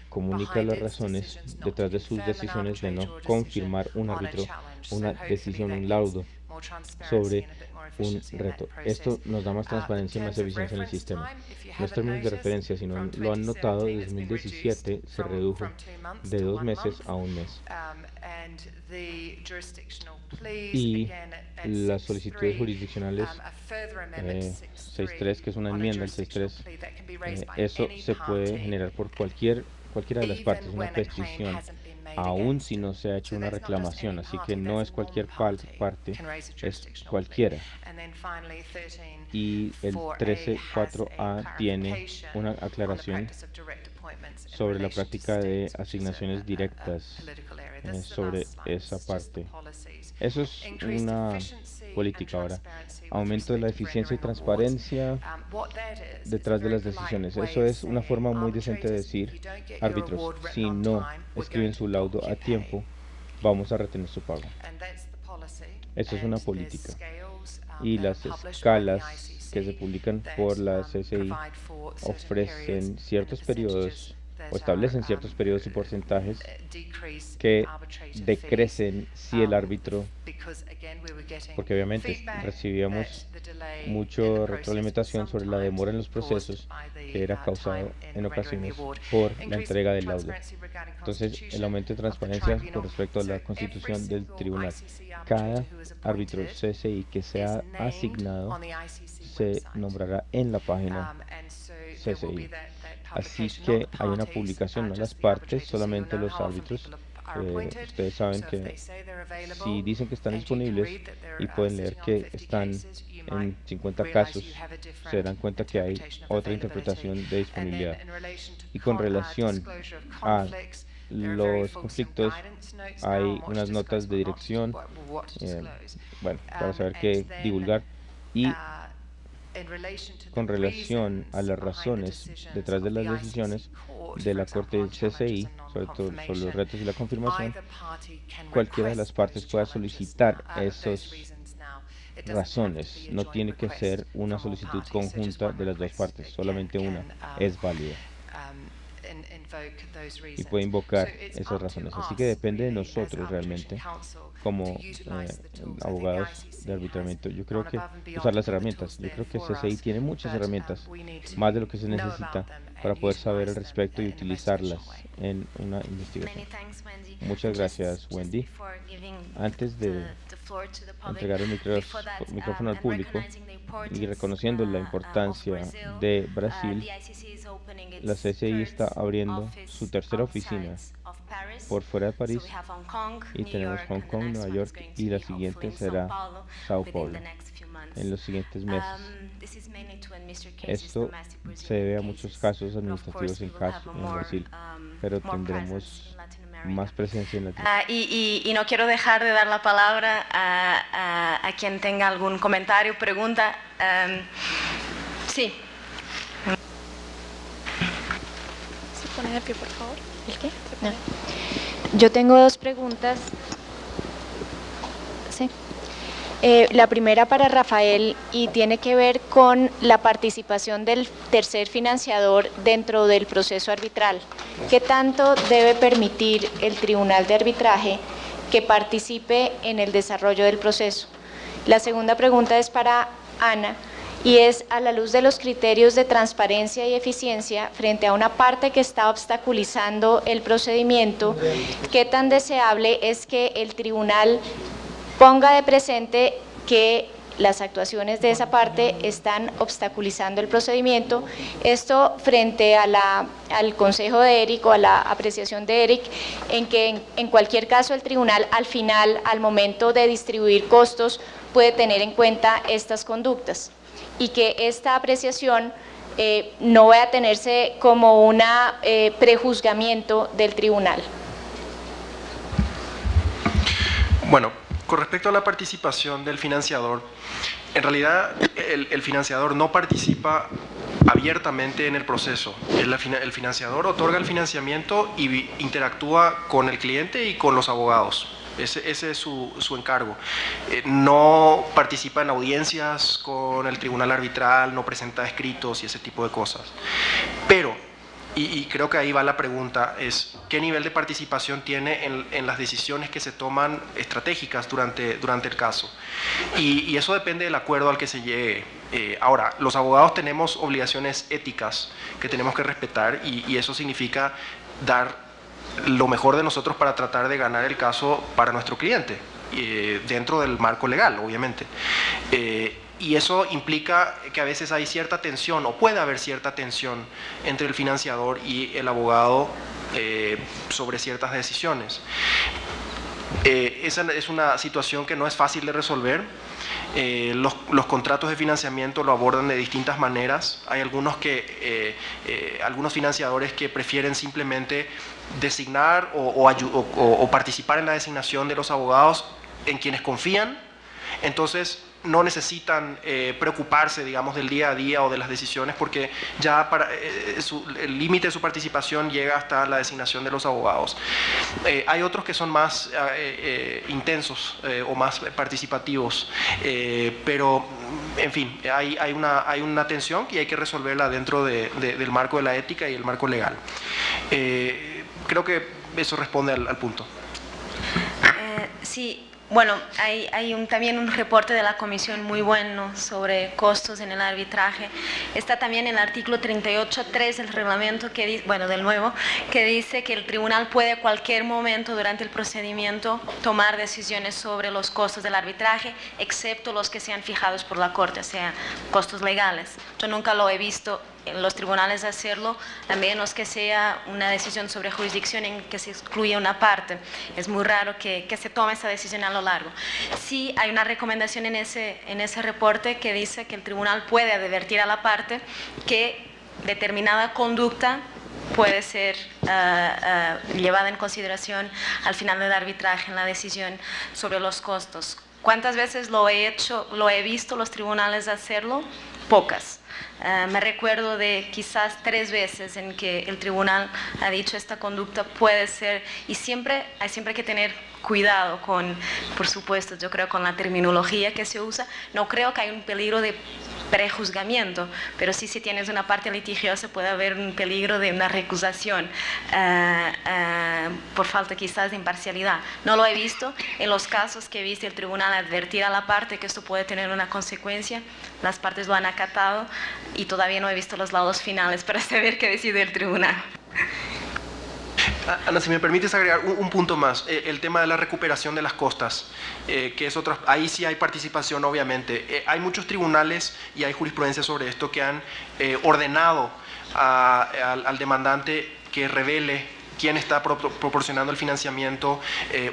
comunica las razones detrás de sus decisiones de no confirmar un árbitro, una decisión, un laudo sobre un reto. Esto nos da más transparencia y más eficiencia en el sistema. Los términos de referencia, si no lo han notado, en 2017 se redujo de 2 meses a 1 mes. Y las solicitudes jurisdiccionales 6.3, que es una enmienda al 6.3, eso se puede generar por cualquiera de las partes, una petición, aún si no se ha hecho una reclamación, así que no es cualquier parte, es cualquiera. Y el 13.4a tiene una aclaración sobre la práctica de asignaciones directas sobre esa parte. Eso es una política ahora. Aumento de la eficiencia y transparencia detrás de las decisiones. Eso es una forma muy decente de decir, árbitros, si no escriben su laudo a tiempo, vamos a retener su pago. Eso es una política. Y las escalas que se publican por la CCI ofrecen ciertos periodos o establecen ciertos periodos y porcentajes que decrecen si el árbitro, porque obviamente recibíamos mucha retroalimentación sobre la demora en los procesos que era causado en ocasiones por la entrega del laudo. Entonces, el aumento de transparencia con respecto a la constitución del tribunal. Cada árbitro CCI que sea asignado se nombrará en la página CCI. Así que hay una publicación, no las partes, solamente los árbitros. Ustedes saben que si dicen que están disponibles y pueden leer que están en 50 casos, se darán cuenta que hay otra interpretación de disponibilidad. Y con relación a los conflictos, hay unas notas de dirección, para saber qué divulgar. Y con relación a las razones detrás de las decisiones de la Corte del CCI, sobre todo sobre los retos y la confirmación, cualquiera de las partes pueda solicitar esas razones. No tiene que ser una solicitud conjunta de las dos partes, solamente una es válida y puede invocar esas razones. Así que depende de nosotros realmente, como abogados de arbitramiento. Yo creo que usar las herramientas. Yo creo que CCI tiene muchas herramientas, más de lo que se necesita para poder saber al respecto y utilizarlas en una investigación. Muchas gracias, Wendy. Antes de entregar el micrófono al público y reconociendo la importancia de Brasil, la CCI está abriendo su tercera oficina por fuera de París, y tenemos Hong Kong, Nueva York, y la siguiente será Sao Paulo en los siguientes meses. Esto se debe a muchos casos administrativos en Brasil, pero tendremos más presencia en Latinoamérica. Y no quiero dejar de dar la palabra a quien tenga algún comentario, pregunta. Sí. ¿Se pone de pie, por favor? ¿El qué? No. Yo tengo 2 preguntas. Sí. La primera para Rafael y tiene que ver con la participación del tercer financiador dentro del proceso arbitral. ¿Qué tanto debe permitir el Tribunal de Arbitraje que participe en el desarrollo del proceso? La segunda pregunta es para Ana y es a la luz de los criterios de transparencia y eficiencia frente a una parte que está obstaculizando el procedimiento, ¿qué tan deseable es que el tribunal ponga de presente que las actuaciones de esa parte están obstaculizando el procedimiento? Esto frente a al consejo de Eric o a la apreciación de Eric, en que en cualquier caso el tribunal al final, al momento de distribuir costos, puede tener en cuenta estas conductas y que esta apreciación no vaya a tenerse como un prejuzgamiento del tribunal. Bueno, con respecto a la participación del financiador, en realidad el financiador no participa abiertamente en el proceso. El financiador otorga el financiamiento y interactúa con el cliente y con los abogados. Ese es su encargo. No participa en audiencias con el tribunal arbitral, no presenta escritos y ese tipo de cosas. Pero y creo que ahí va la pregunta, es qué nivel de participación tiene en las decisiones que se toman estratégicas durante el caso. Y eso depende del acuerdo al que se llegue. Ahora, los abogados tenemos obligaciones éticas que tenemos que respetar y eso significa dar lo mejor de nosotros para tratar de ganar el caso para nuestro cliente, dentro del marco legal, obviamente. Y eso implica que a veces hay cierta tensión, o puede haber cierta tensión, entre el financiador y el abogado sobre ciertas decisiones. Esa es una situación que no es fácil de resolver. Los contratos de financiamiento lo abordan de distintas maneras. Hay algunos financiadores que prefieren simplemente designar o participar en la designación de los abogados en quienes confían. Entonces no necesitan preocuparse, digamos, del día a día o de las decisiones, porque ya el límite de su participación llega hasta la designación de los abogados. Hay otros que son más intensos o más participativos, pero en fin, hay una tensión que hay que resolverla dentro del marco de la ética y el marco legal. Creo que eso responde al punto. Sí. Bueno, hay también un reporte de la Comisión muy bueno sobre costos en el arbitraje. Está también el artículo 38.3 del reglamento, del nuevo, que dice que el tribunal puede a cualquier momento durante el procedimiento tomar decisiones sobre los costos del arbitraje, excepto los que sean fijados por la Corte, o sea, costos legales. Yo nunca lo he visto en los tribunales hacerlo, a menos que sea una decisión sobre jurisdicción en que se excluye una parte. Es muy raro que se tome esa decisión a lo largo. Sí hay una recomendación en ese reporte que dice que el tribunal puede advertir a la parte que determinada conducta puede ser llevada en consideración al final del arbitraje en la decisión sobre los costos. ¿Cuántas veces lo he visto los tribunales hacerlo? Pocas. Me recuerdo de quizás 3 veces en que el tribunal ha dicho esta conducta puede ser, y hay siempre que tener cuidado con, por supuesto, yo creo con la terminología que se usa. No creo que haya un peligro de prejuzgamiento, pero sí, si tienes una parte litigiosa puede haber un peligro de una recusación por falta quizás de imparcialidad. No lo he visto. En los casos que he visto el tribunal advertir a la parte que esto puede tener una consecuencia, las partes lo han acatado y todavía no he visto los laudos finales para saber qué decide el tribunal. Ana, si me permites agregar un punto más, el tema de la recuperación de las costas, que es otro, ahí sí hay participación, obviamente. Hay muchos tribunales y hay jurisprudencia sobre esto que han ordenado al demandante que revele quién está proporcionando el financiamiento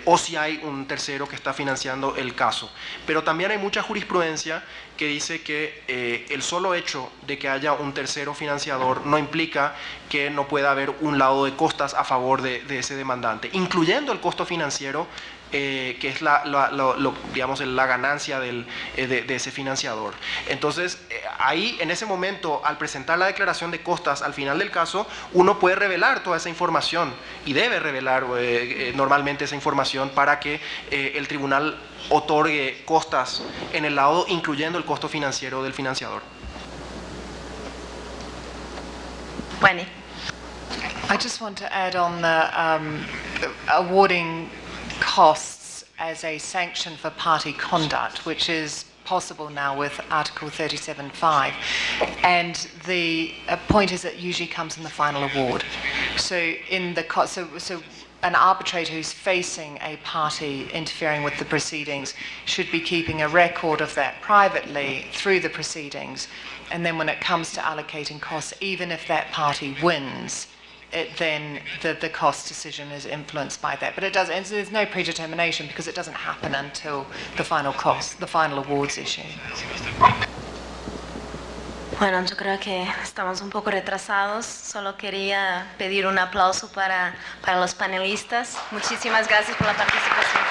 o si hay un tercero que está financiando el caso. Pero también hay mucha jurisprudencia que dice que el solo hecho de que haya un tercero financiador no implica que no pueda haber un lado de costas a favor de ese demandante, incluyendo el costo financiero, que es digamos, la ganancia de ese financiador. Entonces, ahí, en ese momento, al presentar la declaración de costas al final del caso, uno puede revelar toda esa información y debe revelar normalmente esa información para que el tribunal otorgue costas en el laudo, incluyendo el costo financiero del financiador. Bueno. I just want to add on the awarding costs as a sanction for party conduct, which is possible now with Article 37.5, and the point is it usually comes in the final award. So an arbitrator who's facing a party interfering with the proceedings should be keeping a record of that privately through the proceedings, and then when it comes to allocating costs, even if that party wins, then the cost decision is influenced by that. But there's no predetermination because it doesn't happen until the final awards issue. Bueno, yo creo que estamos un poco retrasados. Solo quería pedir un aplauso para los panelistas. Muchísimas gracias por la participación.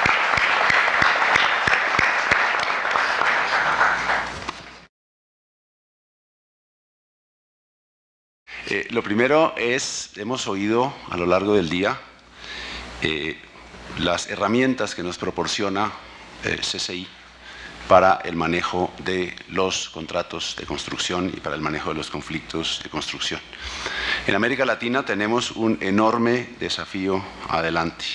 Lo primero es, hemos oído a lo largo del día las herramientas que nos proporciona CCI para el manejo de los contratos de construcción y para el manejo de los conflictos de construcción. En América Latina tenemos un enorme desafío adelante.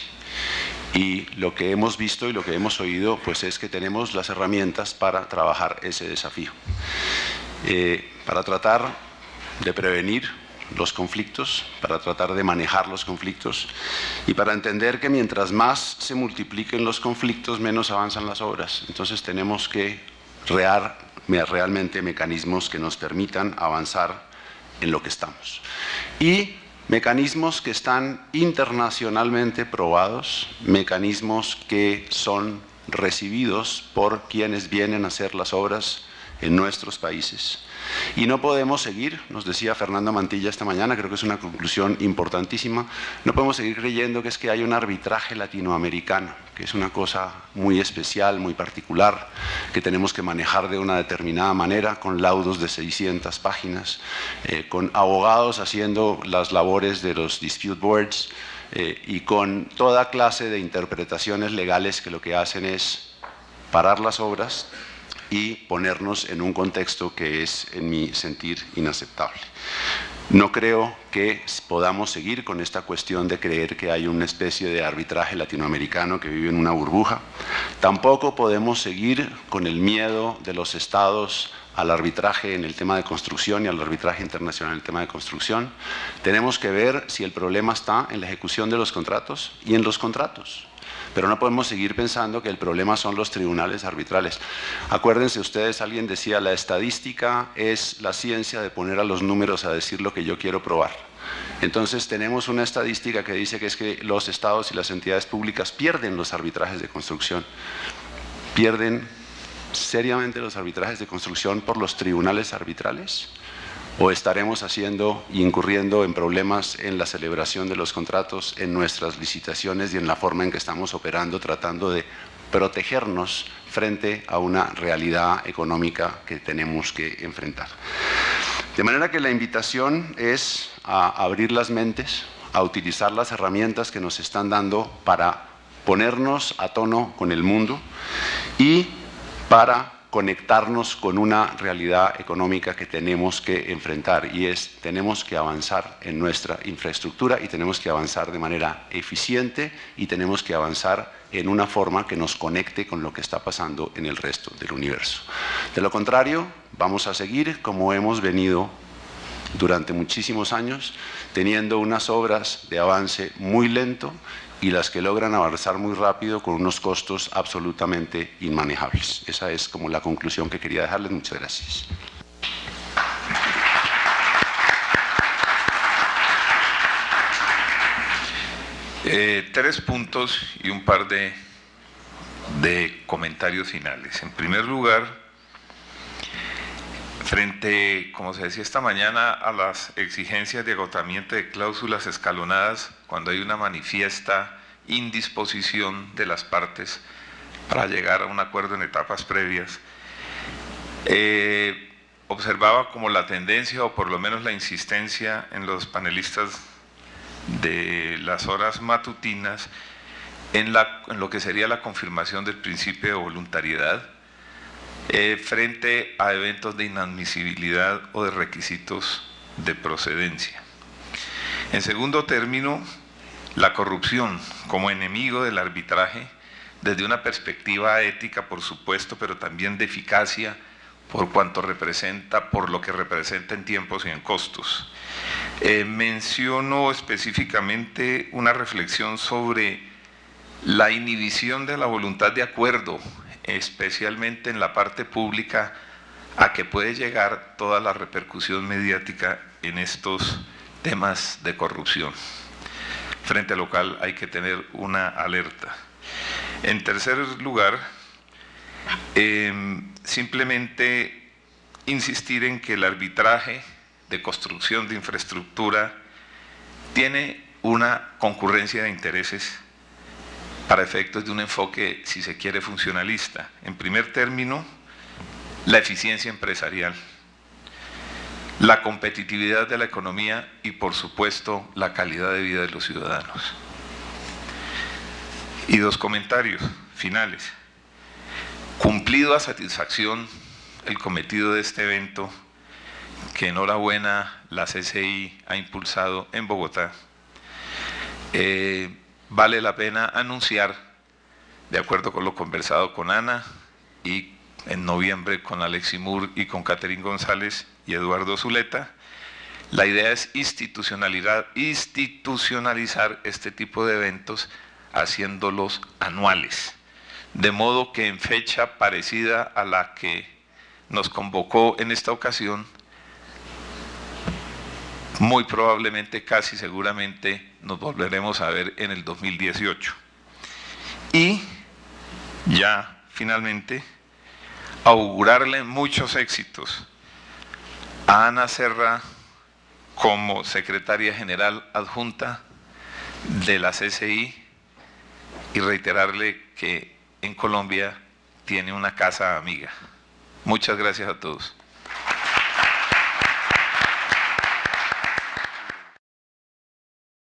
Y lo que hemos visto y lo que hemos oído pues es que tenemos las herramientas para trabajar ese desafío. Para tratar de prevenir los conflictos, para tratar de manejar los conflictos y para entender que mientras más se multipliquen los conflictos, menos avanzan las obras. Entonces tenemos que crear realmente mecanismos que nos permitan avanzar en lo que estamos. Y mecanismos que están internacionalmente probados, mecanismos que son recibidos por quienes vienen a hacer las obras en nuestros países. Y no podemos seguir, nos decía Fernando Mantilla esta mañana, creo que es una conclusión importantísima, no podemos seguir creyendo que es que hay un arbitraje latinoamericano, que es una cosa muy especial, muy particular, que tenemos que manejar de una determinada manera, con laudos de 600 páginas, con abogados haciendo las labores de los dispute boards y con toda clase de interpretaciones legales que lo que hacen es parar las obras y ponernos en un contexto que es, en mi sentir, inaceptable. No creo que podamos seguir con esta cuestión de creer que hay una especie de arbitraje latinoamericano que vive en una burbuja. Tampoco podemos seguir con el miedo de los estados al arbitraje en el tema de construcción y al arbitraje internacional en el tema de construcción. Tenemos que ver si el problema está en la ejecución de los contratos y en los contratos. Pero no podemos seguir pensando que el problema son los tribunales arbitrales. Acuérdense ustedes, alguien decía, la estadística es la ciencia de poner a los números a decir lo que yo quiero probar. Entonces tenemos una estadística que dice que es que los estados y las entidades públicas pierden los arbitrajes de construcción. Pierden seriamente los arbitrajes de construcción por los tribunales arbitrales. ¿O estaremos incurriendo en problemas en la celebración de los contratos, en nuestras licitaciones y en la forma en que estamos operando, tratando de protegernos frente a una realidad económica que tenemos que enfrentar? De manera que la invitación es a abrir las mentes, a utilizar las herramientas que nos están dando para ponernos a tono con el mundo y para conectarnos con una realidad económica que tenemos que enfrentar, y tenemos que avanzar en nuestra infraestructura y tenemos que avanzar de manera eficiente y tenemos que avanzar en una forma que nos conecte con lo que está pasando en el resto del universo. De lo contrario, vamos a seguir como hemos venido durante muchísimos años, teniendo unas obras de avance muy lento y las que logran avanzar muy rápido con unos costos absolutamente inmanejables. Esa es como la conclusión que quería dejarles. Muchas gracias. Tres puntos y un par de comentarios finales. En primer lugar, frente, como se decía esta mañana, a las exigencias de agotamiento de cláusulas escalonadas, cuando hay una manifiesta indisposición de las partes para llegar a un acuerdo en etapas previas, observaba como la tendencia, o por lo menos la insistencia en los panelistas de las horas matutinas, en lo que sería la confirmación del principio de voluntariedad, frente a eventos de inadmisibilidad o de requisitos de procedencia. En segundo término, la corrupción como enemigo del arbitraje desde una perspectiva ética, por supuesto, pero también de eficacia por cuanto representa, por lo que representa en tiempos y en costos. Menciono específicamente una reflexión sobre la inhibición de la voluntad de acuerdo, especialmente en la parte pública, a que puede llegar toda la repercusión mediática en estos temas de corrupción, frente a lo cual hay que tener una alerta. En tercer lugar, simplemente insistir en que el arbitraje de construcción de infraestructura tiene una concurrencia de intereses para efectos de un enfoque, si se quiere, funcionalista. En primer término, la eficiencia empresarial, la competitividad de la economía y, por supuesto, la calidad de vida de los ciudadanos. Y dos comentarios finales. Cumplido a satisfacción el cometido de este evento, que enhorabuena la CCI ha impulsado en Bogotá, vale la pena anunciar, de acuerdo con lo conversado con Ana y en noviembre con Alexi Moore y con Catherine González y Eduardo Zuleta, la idea es institucionalizar este tipo de eventos haciéndolos anuales, de modo que en fecha parecida a la que nos convocó en esta ocasión, muy probablemente, casi seguramente, nos volveremos a ver en el 2018. Y ya, finalmente, augurarle muchos éxitos a Ana Serra como secretaria general adjunta de la CCI y reiterarle que en Colombia tiene una casa amiga. Muchas gracias a todos.